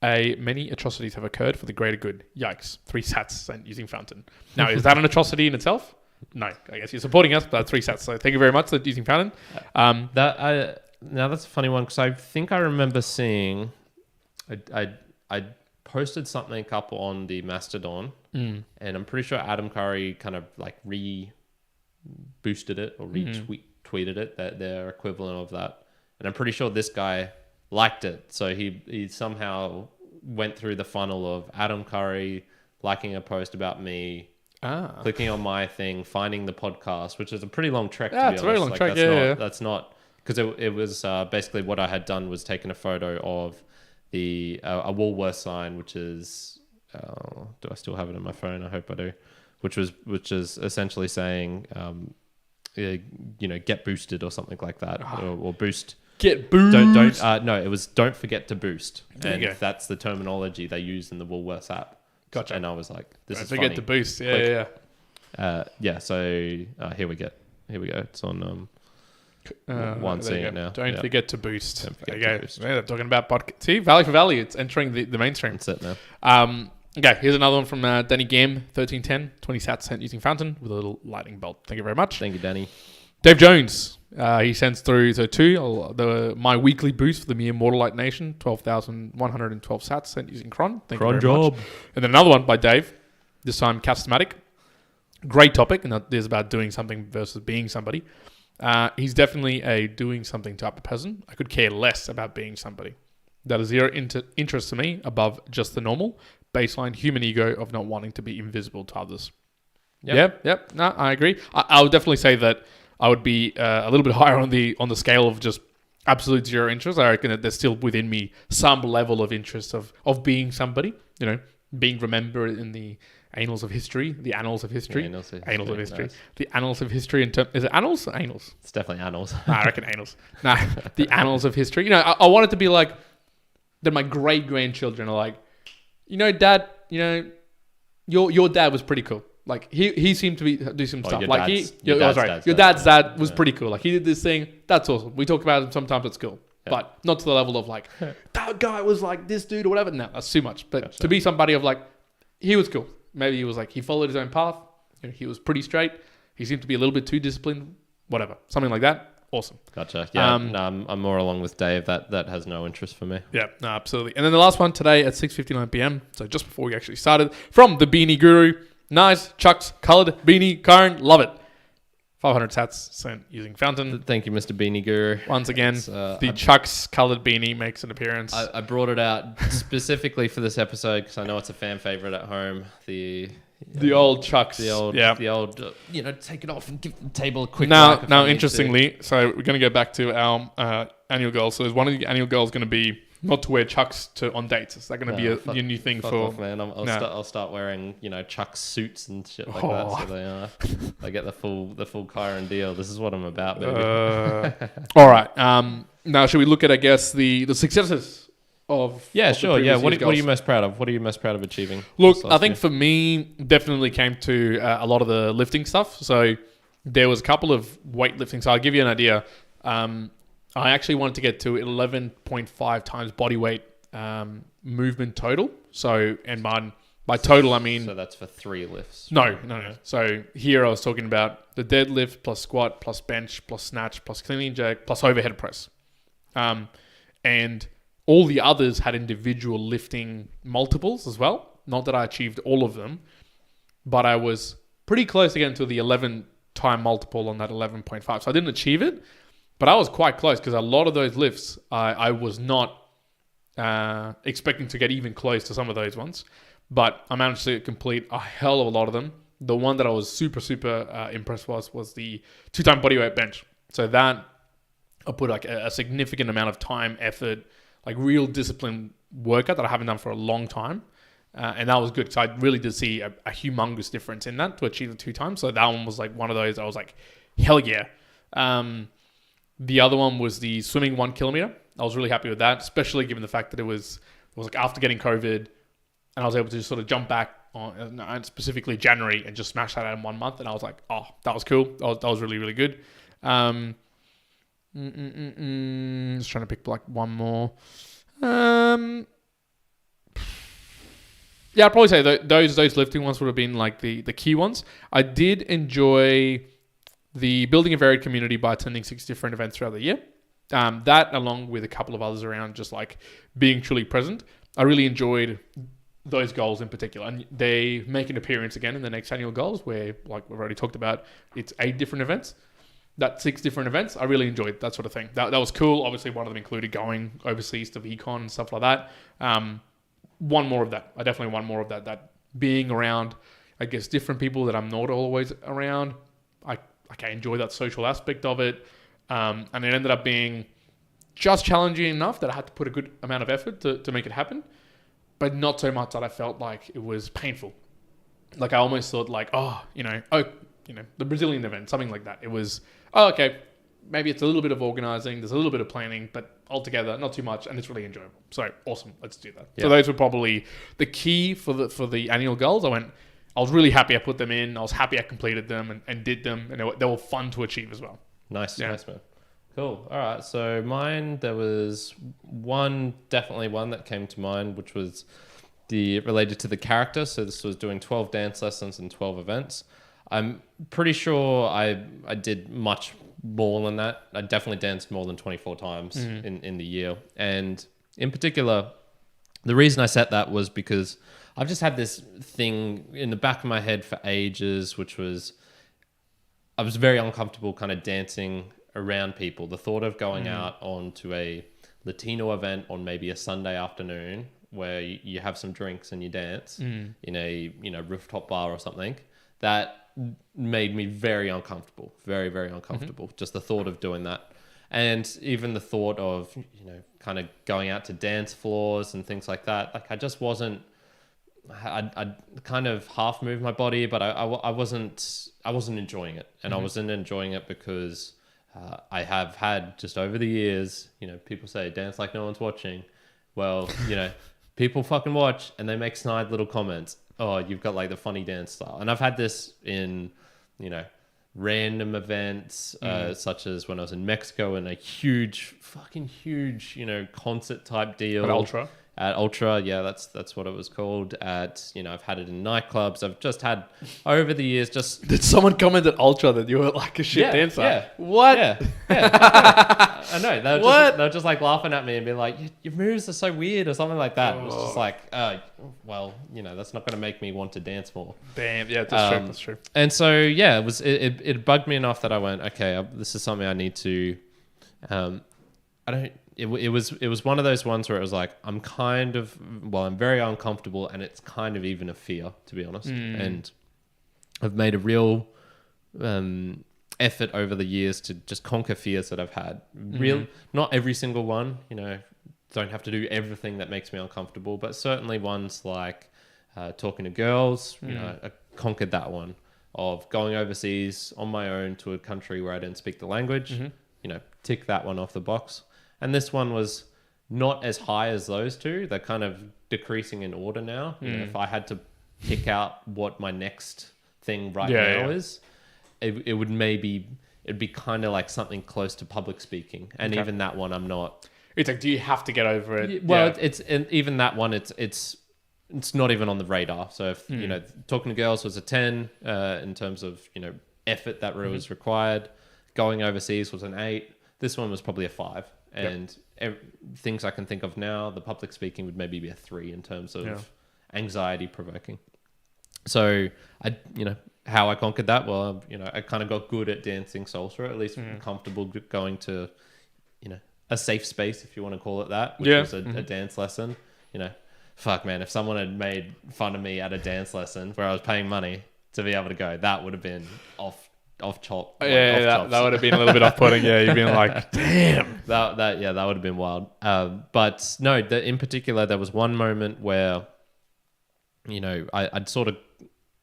many atrocities have occurred for the greater good. Yikes. 3 sats sent using Fountain. Now, is that an atrocity in itself? No, I guess you're supporting us, but 3 sats. So thank you very much for using Fountain.
Now that's a funny one because I think I remember seeing, I posted something up on the Mastodon, and I'm pretty sure Adam Curry kind of like boosted it or retweeted it, that their equivalent of that, and I'm pretty sure this guy liked it. So he somehow went through the funnel of Adam Curry liking a post about me. Clicking on my thing, finding the podcast, which is a pretty long trek.
Yeah, it's a very long trek.
That's not because it was basically what I had done was taken a photo of a Woolworths sign, which is do I still have it in my phone? I hope I do. Which is essentially saying, get boosted or something like that, or boost.
Get boost.
No, it was don't forget to boost, and that's the terminology they use in the Woolworths app.
Gotcha.
And I was like, this is
funny.
funny.
Get the boost. So
here we go. It's on one seeing it now.
Don't forget to boost. There you go. Yeah, they're talking about podcast. See, value for value. It's entering the mainstream.
That's it now.
Okay, here's another one from Danny Gam, 1310, 20 sats sent using Fountain with a little lightning bolt. Thank you very much.
Thank you, Danny.
Dave Jones, he sends through my weekly boost for the Mere Mortalite Nation, 12,112 sats sent using Cron. Thank you very much. And then another one by Dave, this time Capsmatic. Great topic, and that is about doing something versus being somebody. He's definitely a doing something type of person. I could care less about being somebody. That is zero interest to me above just the normal baseline human ego of not wanting to be invisible to others. Yep. No, I agree. I would definitely say that I would be a little bit higher on the scale of just absolute zero interest. I reckon that there's still within me some level of interest of being somebody, being remembered in the annals of history. The annals of history. Nice. The annals of history. Is it annals or annals?
It's definitely annals.
I reckon annals. The annals of history. I want it to be like that my great-grandchildren are like, Dad, your dad was pretty cool. Like he seemed to do some stuff. Like your dad's dad was pretty cool. Like he did this thing. That's awesome. We talk about him sometimes at school, but not to the level of like that guy was like this dude or whatever. No, that's too much. But to be somebody of like, he was cool. Maybe he was like he followed his own path. He was pretty straight. He seemed to be a little bit too disciplined. Whatever, something like that. Awesome. Gotcha.
Yeah, I'm more along with Dave. That has no interest for me.
Yeah, no, absolutely. And then the last one today at 6:59 p.m. So just before we actually started, from the Beanie Guru. Nice Chucks coloured beanie, Kyrin, love it. 500 sats sent using Fountain.
Thank you, Mr. Beanie Guru.
Once again, the Chucks coloured beanie makes an appearance.
I brought it out specifically for this episode because I know it's a fan favourite at home.
The old Chucks.
The old, take it off and give the table a quick
Now, interestingly, so we're going to go back to our annual goal. So one of the annual goals going to be not to wear Chucks on dates. Is that going to be your new thing for...
Off, man. I'll start wearing, Chucks suits and shit like that. So they get the full Kyrin deal. This is what I'm about, baby.
All right. Now, should we look at, I guess, the successes of...
Yeah, sure. Yeah. What are you most proud of? What are you most proud of achieving?
Look, I think for me, definitely came to a lot of the lifting stuff. So there was a couple of weightlifting. So I'll give you an idea. I actually wanted to get to 11.5 times body weight movement total. So, and by total, I mean...
So that's for 3 lifts.
No. So here I was talking about the deadlift plus squat plus bench plus snatch plus clean and jerk plus overhead press. And all the others had individual lifting multiples as well. Not that I achieved all of them, but I was pretty close to getting to the 11 time multiple on that 11.5. So I didn't achieve it. But I was quite close because a lot of those lifts, I was not expecting to get even close to some of those ones. But I managed to complete a hell of a lot of them. The one that I was super, super impressed was the 2-time bodyweight bench. So that I put like a significant amount of time, effort, like real discipline workout that I haven't done for a long time. And that was good. So I really did see a humongous difference in that to achieve the 2 times. So that one was like one of those I was like, hell yeah. The other one was the swimming 1 kilometer. I was really happy with that, especially given the fact that it was like after getting COVID, and I was able to just sort of jump back on specifically January and just smash that out in 1 month. And I was like, oh, that was cool. That was really, really good. Just trying to pick like one more. Yeah, I'd probably say those lifting ones would have been like the key ones. I did enjoy the building a varied community by attending 6 different events throughout the year. That, along with a couple of others around, just like being truly present. I really enjoyed those goals in particular. And they make an appearance again in the next annual goals where, like we've already talked about, it's 8 different events. That 6 different events, I really enjoyed that sort of thing. That was cool. Obviously, one of them included going overseas to VCon and stuff like that. One more of that. I definitely want more of that. That being around, I guess, different people that I'm not always around. I enjoy that social aspect of it. And it ended up being just challenging enough that I had to put a good amount of effort to make it happen. But not so much that I felt like it was painful. Like I almost thought like, the Brazilian event, something like that. It was, okay, maybe it's a little bit of organizing, there's a little bit of planning, but altogether not too much, and it's really enjoyable. So awesome, let's do that. Yeah. So those were probably the key for the annual goals. I was really happy I put them in. I was happy I completed them and did them, and they were fun to achieve as well.
Nice, nice man. Cool. All right. So mine, there was definitely one that came to mind, which was related to the character. So this was doing 12 dance lessons and 12 events. I'm pretty sure I did much more than that. I definitely danced more than 24 times in the year. And in particular, the reason I set that was because I've just had this thing in the back of my head for ages, which was I was very uncomfortable kind of dancing around people. The thought of going out onto a Latino event on maybe a Sunday afternoon where you have some drinks and you dance in a rooftop bar or something, that made me very uncomfortable, very, very uncomfortable. Just the thought of doing that. And even the thought of, kind of going out to dance floors and things like that. Like I just wasn't, I'd kind of half moved my body, but I wasn't enjoying it. And I wasn't enjoying it because I have had just over the years, people say dance like no one's watching. Well, people fucking watch and they make snide little comments. Oh, you've got like the funny dance style. And I've had this in, random events, such as when I was in Mexico in a fucking huge, concert type deal. At Ultra, yeah, that's what it was called. I've had it in nightclubs. I've just had over the years.
Did someone comment at Ultra that you were like a shit dancer?
Yeah.
What?
Yeah. I know. They were just like laughing at me and being like, "Your moves are so weird" or something like that. It was just like, well, that's not going to make me want to dance more.
Damn. Yeah, that's true.
And so it bugged me enough that I went, okay, this is something I need to. It was one of those ones where it was like, I'm very uncomfortable and it's kind of even a fear, to be honest. And I've made a real effort over the years to just conquer fears that I've had. Not every single one, don't have to do everything that makes me uncomfortable, but certainly ones like talking to girls, I conquered that one of going overseas on my own to a country where I didn't speak the language, tick that one off the box. And this one was not as high as those two. They're kind of decreasing in order now. If I had to pick out what my next thing now is, it would it'd be kind of like something close to public speaking. And even that one, I'm not.
It's like, do you have to get over it?
Well, even that one, it's not even on the radar. So if, talking to girls was a 10 in terms of, effort that was required. Going overseas was an 8. This one was probably a 5. And things I can think of now, the public speaking would maybe be a 3 in terms of anxiety provoking. So how I conquered that? Well, I kind of got good at dancing salsa, at least comfortable going to, a safe space, if you want to call it that, which was a dance lesson. Fuck man, if someone had made fun of me at a dance lesson where I was paying money to be able to go, that would have been off chop.
That would have been a little bit off-putting. Yeah, you've been like, damn.
That would have been wild. But no, in particular, there was one moment where, I'd sort of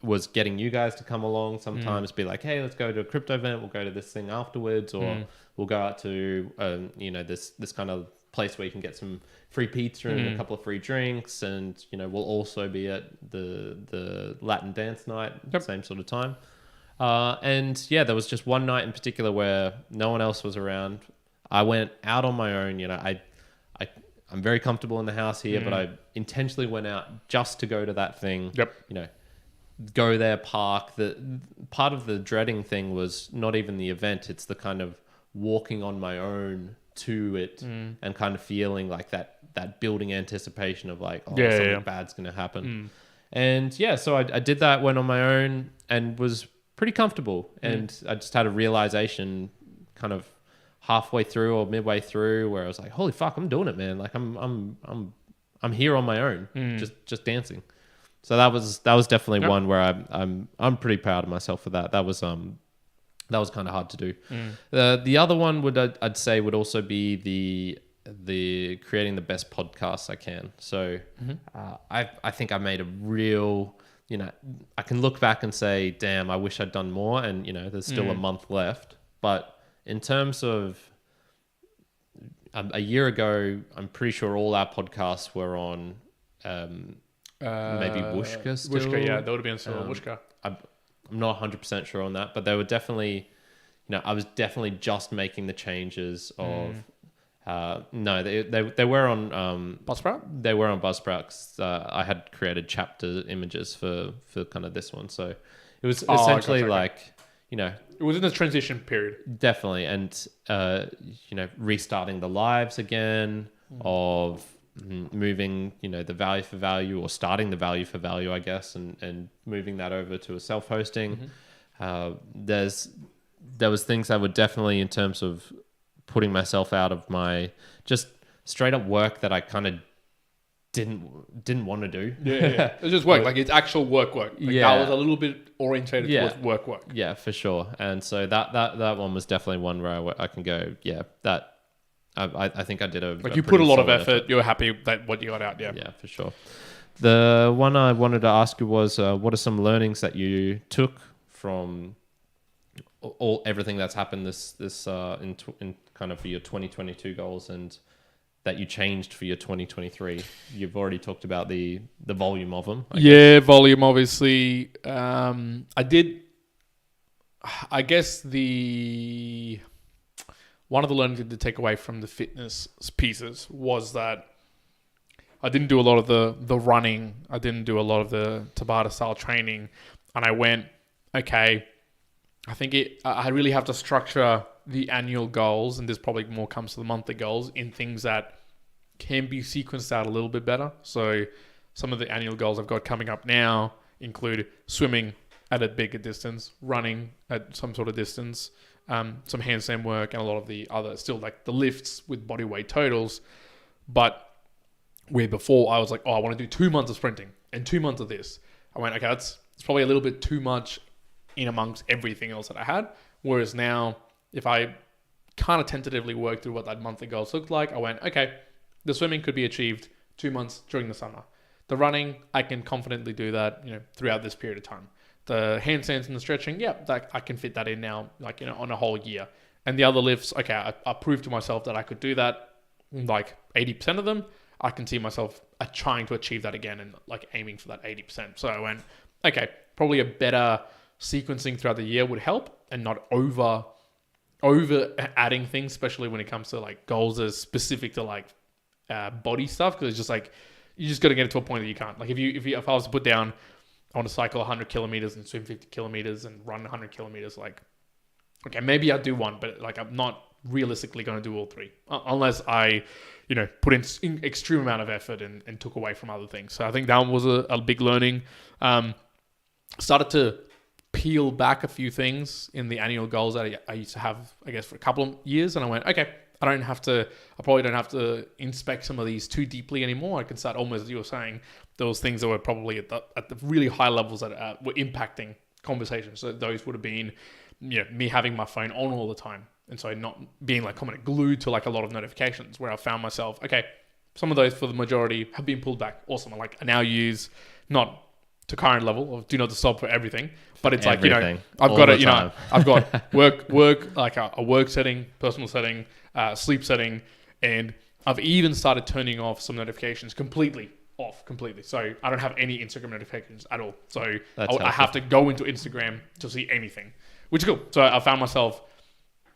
was getting you guys to come along sometimes, be like, hey, let's go to a crypto event. We'll go to this thing afterwards, or we'll go out to, this kind of place where you can get some free pizza and a couple of free drinks, and we'll also be at the Latin dance night, same sort of time. There was just one night in particular where no one else was around. I went out on my own. I'm very comfortable in the house here, but I intentionally went out just to go to that thing. Go there, park. The part of the dreading thing was not even the event. It's the kind of walking on my own to it and kind of feeling like that building anticipation of like, something bad's going to happen. And so I did that, went on my own and was pretty comfortable. And I just had a realization kind of halfway through or midway through where I was like, holy fuck, I'm doing it, man. Like I'm here on my own, just dancing. So that was definitely one where I'm pretty proud of myself for that. That was kind of hard to do. The other one I'd say would also be the creating the best podcasts I can. So I think I made a real, I can look back and say, damn, I wish I'd done more. And there's still a month left. But in terms of a year ago, I'm pretty sure all our podcasts were on maybe Wooshka still.
Wooshka, yeah, that would have been still Wooshka.
I'm not 100% sure on that, but they were definitely, I was definitely just making the changes of No, they were on
Buzzsprout.
They were on Buzzsprout. 'Cause, I had created chapter images for kind of this one, so it was essentially like, you know,
it was in the transition period.
Definitely, and you know, restarting the lives again of moving, you know, the value for value, or starting the value for value, I guess, and moving that over to a self-hosting. There was things that were definitely, in terms of putting myself out of my just straight up work that I kind of didn't want to do.
Yeah. It's just work, like it's actual work. Like that was a little bit orientated towards work.
Yeah, for sure. And so that one was definitely one where I can go, yeah, that I think I did
you put a lot of effort. You're happy that what you got out.
Yeah, for sure. The one I wanted to ask you was, what are some learnings that you took from everything that's happened this in kind of for your 2022 goals, and that you changed for your 2023? You've already talked about the volume of them.
Volume, obviously. I guess one of the learnings to take away from the fitness pieces was that I didn't do a lot of the running. I didn't do a lot of the Tabata style training. And I went, okay, I think I really have to structure the annual goals, and this probably more comes to the monthly goals, in things that can be sequenced out a little bit better. So some of the annual goals I've got coming up now include swimming at a bigger distance, running at some sort of distance, some handstand work, and a lot of the other, still like the lifts with body weight totals. But where before I was like, I want to do 2 months of sprinting and 2 months of this, I went, okay, it's probably a little bit too much in amongst everything else that I had. Whereas now, if I kind of tentatively work through what that monthly goals looked like, I went, okay, the swimming could be achieved 2 months during the summer. The running, I can confidently do that, throughout this period of time. The handstands and the stretching, I can fit that in now, on a whole year. And the other lifts, okay, I proved to myself that I could do that, like 80% of them. I can see myself trying to achieve that again and like aiming for that 80%. So I went, okay, probably a better sequencing throughout the year would help, and not over adding things, especially when it comes to like goals as specific to like body stuff, because it's just like you just got to get it to a point that you can't. Like if I was to put down, I want to cycle 100 kilometers and swim 50 kilometers and run 100 kilometers, like, okay, maybe I'll do one, but like I'm not realistically going to do all three unless I put in extreme amount of effort and took away from other things. So I think that was a big learning. Started to peel back a few things in the annual goals that I used to have, I guess, for a couple of years. And I went, okay, I probably don't have to inspect some of these too deeply anymore. I can start, almost as you were saying, those things that were probably at the really high levels that were impacting conversations. So those would have been, me having my phone on all the time. And so not being like glued to like a lot of notifications, where I found myself, okay, some of those for the majority have been pulled back. Awesome. I now use, not to current level of do not disturb for everything, but it's everything. I've got it, I've got work, like a work setting, personal setting, sleep setting, and I've even started turning off some notifications completely. So I don't have any Instagram notifications at all. So I have to go into Instagram to see anything, which is cool. So I found myself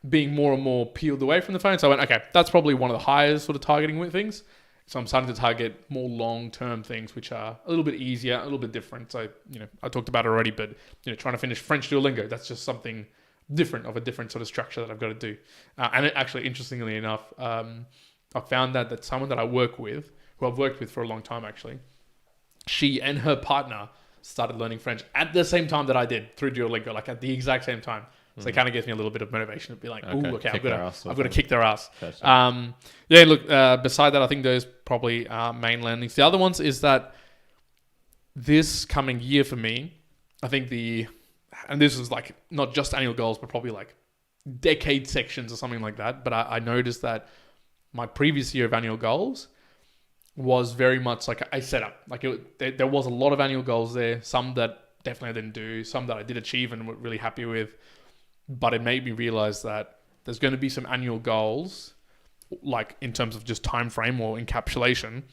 being more and more peeled away from the phone. So I went, okay, that's probably one of the highest sort of targeting with things. So I'm starting to target more long-term things, which are a little bit easier, a little bit different. So, I talked about it already, but, trying to finish French Duolingo, that's just something different, of a different sort of structure that I've got to do. And it actually, interestingly enough, I found that someone that I work with, who I've worked with for a long time, actually, she and her partner started learning French at the same time that I did through Duolingo, like at the exact same time. So it kind of gives me a little bit of motivation to be like, okay, I've got to kick their ass. Beside that, I think those probably are main learnings. The other ones is that this coming year for me, I think and this is like not just annual goals, but probably like decade sections or something like that. But I noticed that my previous year of annual goals was very much like a setup. Like there was a lot of annual goals there, some that definitely I didn't do, some that I did achieve and were really happy with. But it made me realize that there's going to be some annual goals, like in terms of just time frame or encapsulation,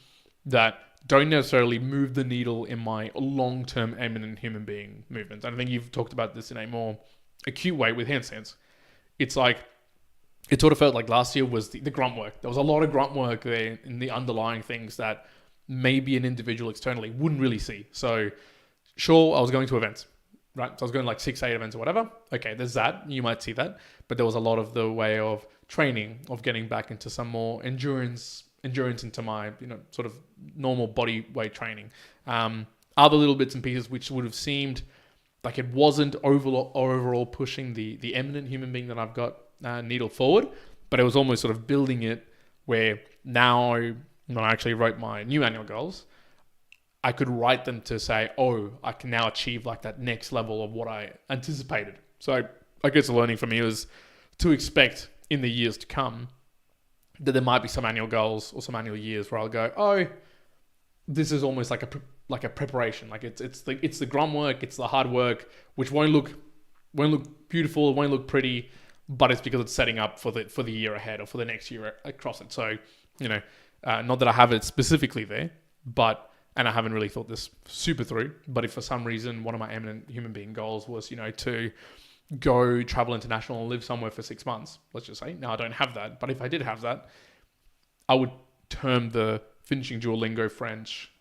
that don't necessarily move the needle in my long-term eminent human being movements. And I think you've talked about this in a more acute way with handstands. It's like, it sort of felt like last year was the grunt work. There was a lot of grunt work there in the underlying things that maybe an individual externally wouldn't really see. So sure, I was going to events, right? So I was going like 6, 8 events or whatever. Okay, there's that. You might see that. But there was a lot of the way of training, of getting back into some more endurance into my, sort of normal body weight training. Other little bits and pieces which would have seemed like it wasn't overall pushing the eminent human being that I've got needle forward, but it was almost sort of building it where now when I actually wrote my new annual goals, I could write them to say, oh, I can now achieve like that next level of what I anticipated. So I guess the learning for me was to expect in the years to come that there might be some annual goals or some annual years where I'll go, oh, this is almost like a preparation. Like it's the grunt work, it's the hard work, which won't look beautiful, it won't look pretty, but it's because it's setting up for the year ahead or for the next year across it. So, not that I have it specifically there, and I haven't really thought this super through, but if for some reason one of my eminent human being goals was, to go travel international and live somewhere for 6 months, let's just say. Now I don't have that, but if I did have that, I would term the finishing Duolingo French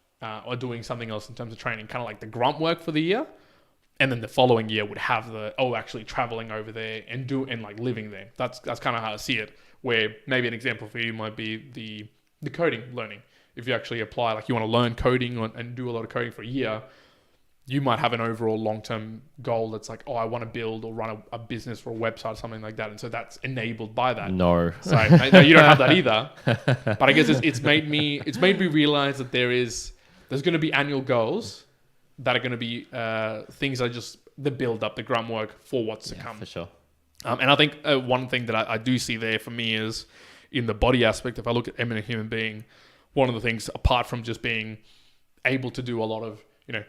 or doing something else in terms of training, kind of like the grunt work for the year. And then the following year would have actually traveling over there and like living there. That's kind of how I see it, where maybe an example for you might be the coding learning. If you actually apply, like you want to learn coding and do a lot of coding for a year, you might have an overall long-term goal that's like, oh, I want to build or run a business or a website or something like that. And so that's enabled by that.
No.
So you don't have that either. But I guess it's made me realize that there's going to be annual goals that are going to be things that build up the grunt work for what's to come.
For sure.
And I think one thing that I do see there for me is in the body aspect. If I look at eminent human being, one of the things apart from just being able to do a lot of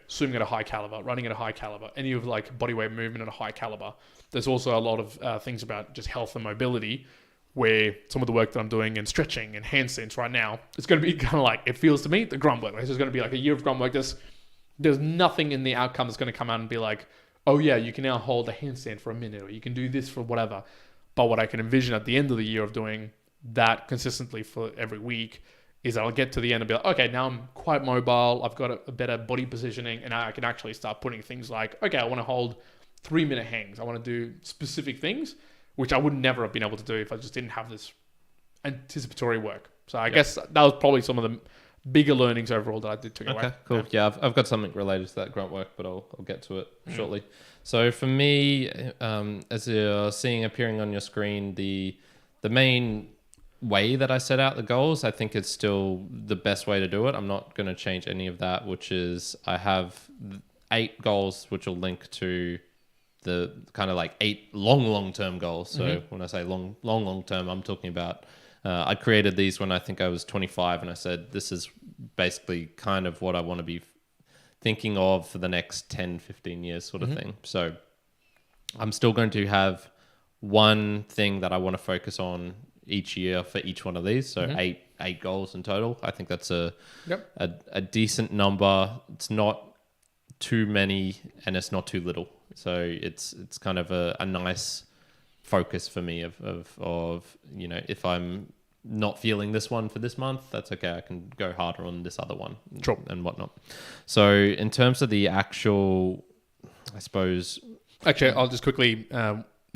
swimming at a high caliber, running at a high caliber, any of like bodyweight movement at a high caliber, there's also a lot of things about just health and mobility where some of the work that I'm doing in stretching and handstands right now, it's going to be kind of like, it feels to me, the grunt work. This is going to be like a year of grunt work. There's nothing in the outcome that's going to come out and be like, oh yeah, you can now hold a handstand for a minute or you can do this for whatever. But what I can envision at the end of the year of doing that consistently for every week is I'll get to the end and be like, okay, now I'm quite mobile. I've got a better body positioning and I can actually start putting things like, okay, I want to hold 3-minute hangs. I want to do specific things, which I would never have been able to do if I just didn't have this anticipatory work. So I guess that was probably some of the bigger learnings overall that I did take away.
Okay, cool. Yeah, I've got something related to that grunt work, but I'll get to it shortly. So for me, as you're seeing appearing on your screen, the main way that I set out the goals, I think it's still the best way to do it. I'm not going to change any of that, which is I have 8 goals which will link to the kind of like 8 long-term goals. So when I say long-term, I'm talking about I created these when I think I was 25 and I said, this is basically kind of what I want to be thinking of for the next 10, 15 years sort of thing. So I'm still going to have one thing that I want to focus on each year for each one of these. So 8 goals in total. I think that's a decent number. It's not too many and it's not too little. So it's kind of a nice focus for me of if I'm not feeling this one for this month, that's okay. I can go harder on this other one and whatnot. So in terms of the actual, I suppose...
Actually, I'll just quickly,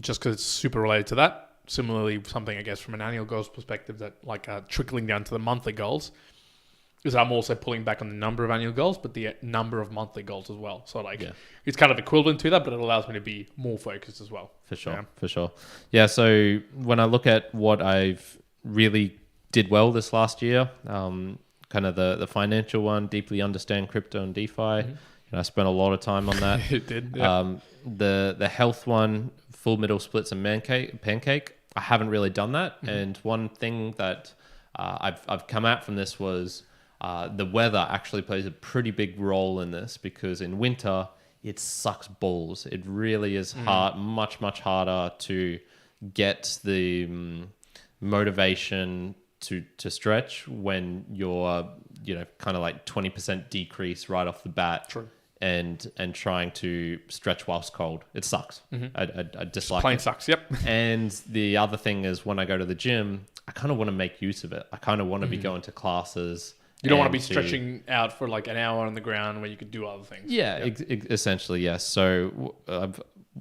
just because it's super related to that, similarly, something I guess from an annual goals perspective that like trickling down to the monthly goals is I'm also pulling back on the number of annual goals, but the number of monthly goals as well. So it's kind of equivalent to that, but it allows me to be more focused as well.
For sure. Yeah. So when I look at what I've really did well this last year, kind of the financial one, deeply understand crypto and DeFi. I spent a lot of time on that.
It did. Yeah.
The health one, full middle splits and pancake. I haven't really done that. And one thing that I've come out from this was the weather actually plays a pretty big role in this, because in winter it sucks balls. It really is hard, much harder to get the motivation to stretch when you're kind of like 20% decrease right off the bat.
True.
and trying to stretch whilst cold. It sucks. I dislike
Plain
it.
sucks. Yep.
And the other thing is when I go to the gym, I kind of want to make use of it. I kind of want to be going to classes.
You don't want to be stretching out for like an hour on the ground where you could do other things.
Yeah, essentially, yes. So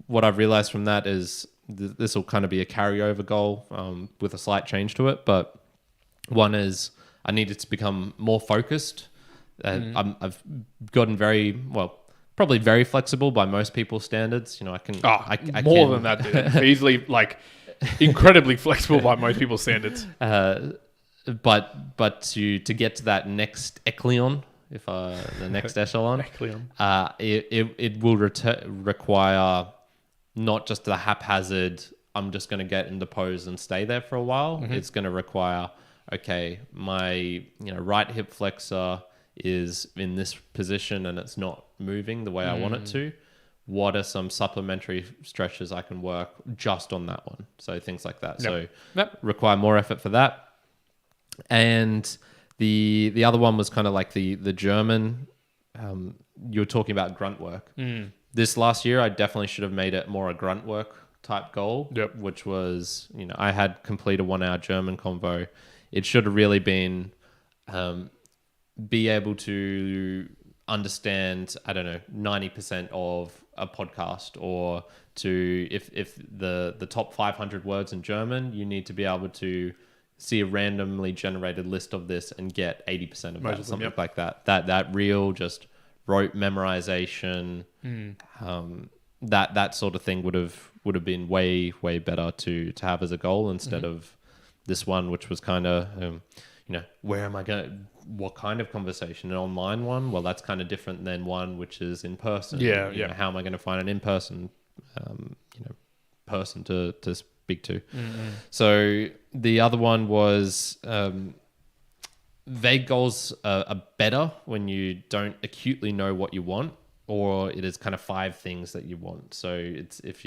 what I've realized from that is this will kind of be a carryover goal with a slight change to it. But one is I needed to become more focused. I've gotten probably very flexible by most people's standards. You know, I can
more than that, dude. Easily, like incredibly flexible by most people's standards.
But to get to that next echelon, the next echelon, it will require not just the haphazard. I'm just going to get into pose and stay there for a while. It's going to require, okay, my right hip flexor is in this position and it's not moving the way I want it to. What are some supplementary stretches I can work just on that one? So things like that. So require more effort for that. And the other one was kind of like the German. You were talking about grunt work. This last year, I definitely should have made it more a grunt work type goal, which was, I had complete a 1 hour German convo. It should have really been be able to understand, 90% of a podcast, or to if the top 500 words in German, you need to be able to see a randomly generated list of this and get 80% of that, something like that. That real just rote memorization, that sort of thing would have been way better to have as a goal instead of this one, which was kind of where am I going? What kind of conversation? An online one? Well, that's kind of different than one which is in person. How am I going to find an in-person person to speak to? So the other one was vague goals are better when you don't acutely know what you want, or it is kind of 5 things that you want. So it's if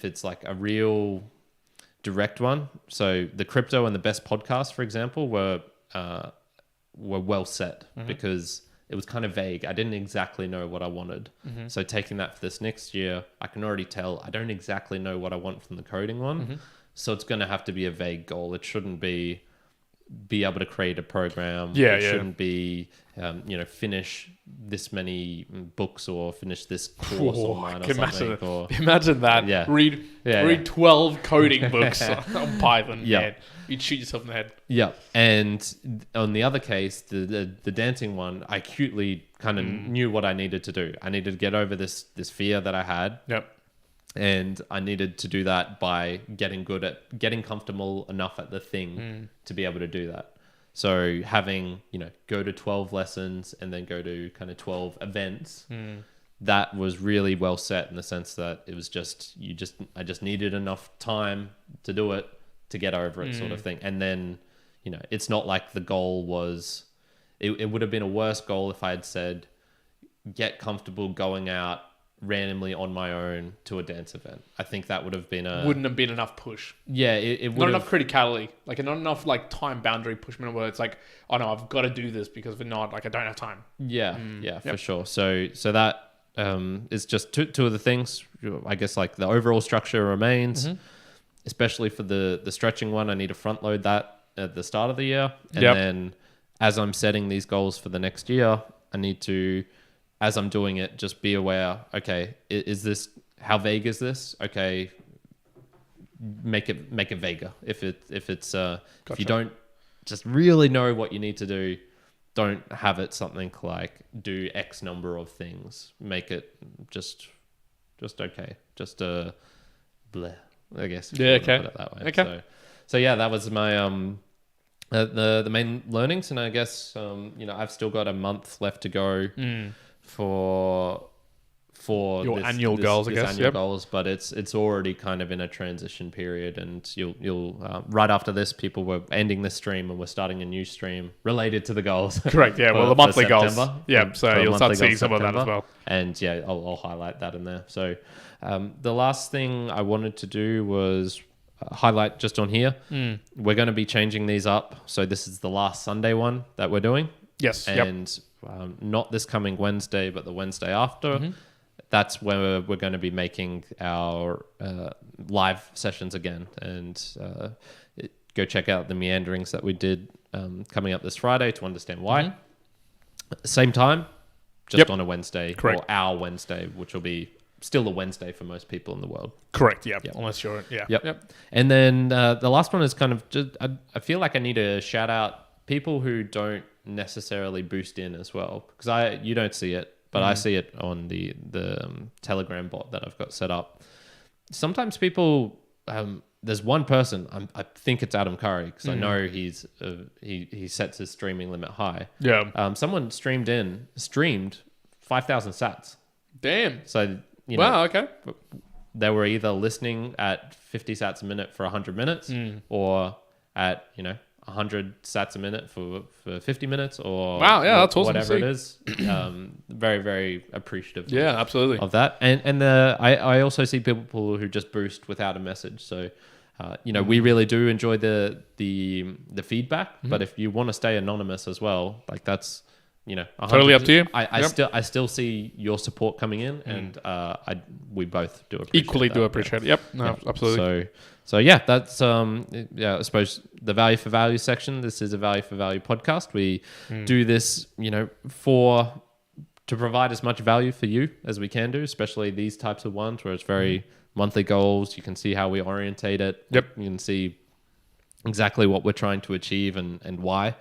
it's like a real direct one. So the crypto and the best podcast, for example, were well set because it was kind of vague. I didn't exactly know what I wanted. So taking that for this next year, I can already tell I don't exactly know what I want from the coding one. So it's going to have to be a vague goal. It shouldn't be able to create a program. It shouldn't be, finish this many books or finish this course online or something.
Imagine that. Yeah. Read 12 coding books on Python. Yeah. You'd shoot yourself in the head.
Yeah. And on the other case, the dancing one, I acutely kind of knew what I needed to do. I needed to get over this fear that I had.
Yep.
And I needed to do that by getting comfortable enough at the thing to be able to do that. So having, go to 12 lessons and then go to kind of 12 events, that was really well set in the sense that it was I just needed enough time to do it, to get over it sort of thing. And then, it's not like the goal was, it would have been a worse goal if I had said, get comfortable going out randomly on my own to a dance event. I think that wouldn't have been enough push. Yeah, it would
not enough criticality, like not enough like time boundary pushment where it's like, oh no, I've got to do this because if not, like I don't have time.
For sure. So that is just two of the things. I guess like the overall structure remains, especially for the stretching one. I need to front load that at the start of the year, and then as I'm setting these goals for the next year, I need to, as I'm doing it, just be aware, okay, how vague is this? Okay, make it vaguer. If you don't just really know what you need to do, don't have it something like do X number of things. Make it just okay. Just a bleh, I guess.
Okay.
Put it that way.
Okay.
So yeah, that was my the main learnings, and I guess I've still got a month left to go for
your annual goals, I guess.
Annual goals, but it's already kind of in a transition period, and you'll right after this, people were ending this stream and we're starting a new stream related to goals.
Correct. Yeah. Well, the monthly goals. Yeah. So you'll start seeing some of that as well.
And yeah, I'll highlight that in there. So the last thing I wanted to do was highlight just on here. We're going to be changing these up. So this is the last Sunday one that we're doing.
Yes.
And not this coming Wednesday, but the Wednesday after, that's where we're going to be making our live sessions again. And go check out the meanderings that we did coming up this Friday to understand why. Same time, just on a Wednesday.
Correct.
Or our Wednesday, which will be still a Wednesday for most people in the world.
Correct. Yeah. Unless you're
Yep. And then the last one is kind of just I feel like I need to shout out people who don't necessarily boost in as well, because you don't see it, but I see it on the Telegram bot that I've got set up. Sometimes people there's one person, I think it's Adam Curry, because I know he sets his streaming limit high.
Yeah.
Someone streamed 5,000 sats.
Damn.
So
wow. Okay.
They were either listening at 50 sats a minute for 100 minutes, or at 100 sats a minute for 50 minutes, or
wow, yeah, that's awesome.
Whatever it is. Very, very appreciative.
Yeah, absolutely.
Of that, and I also see people who just boost without a message. So. We really do enjoy the feedback, but if you want to stay anonymous as well, like that's
totally up to you.
I still see your support coming in, and we both do appreciate
equally
that.
do appreciate it. Yep, no, absolutely.
So yeah, that's I suppose the value for value section. This is a value for value podcast. We do this to provide as much value for you as we can do, especially these types of ones where it's very monthly goals. You can see how we orientate it.
Yep.
You can see exactly what we're trying to achieve and why,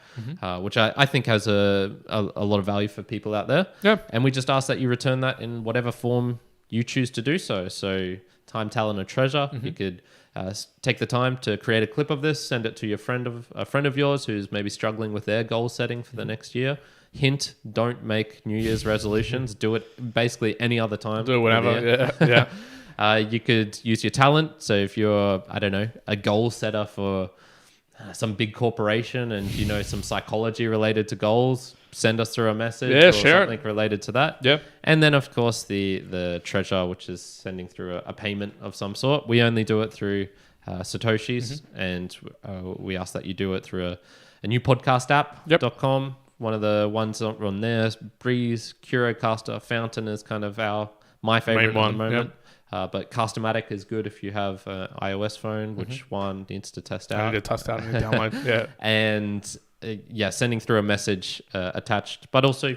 which I think has a lot of value for people out there.
Yeah. And
we just ask that you return that in whatever form you choose to do so. So time, talent, or treasure. You could take the time to create a clip of this, send it to a friend of yours who's maybe struggling with their goal setting for the next year. Hint, don't make New Year's resolutions. Do it basically any other time.
Do it whenever. Yeah.
You could use your talent. So if you're, I don't know, a goal setter for some big corporation and some psychology related to goals, send us through a message or something related to that.
Yeah.
And then of course the treasure, which is sending through a payment of some sort. We only do it through Satoshis, and we ask that you do it through a new podcast app.com. One of the ones on there, Breeze, Curocaster, Fountain is kind of my favorite at the moment. But Castomatic is good if you have an iOS phone, which one needs to test out.
I need to test out and download. Yeah.
And sending through a message attached, but also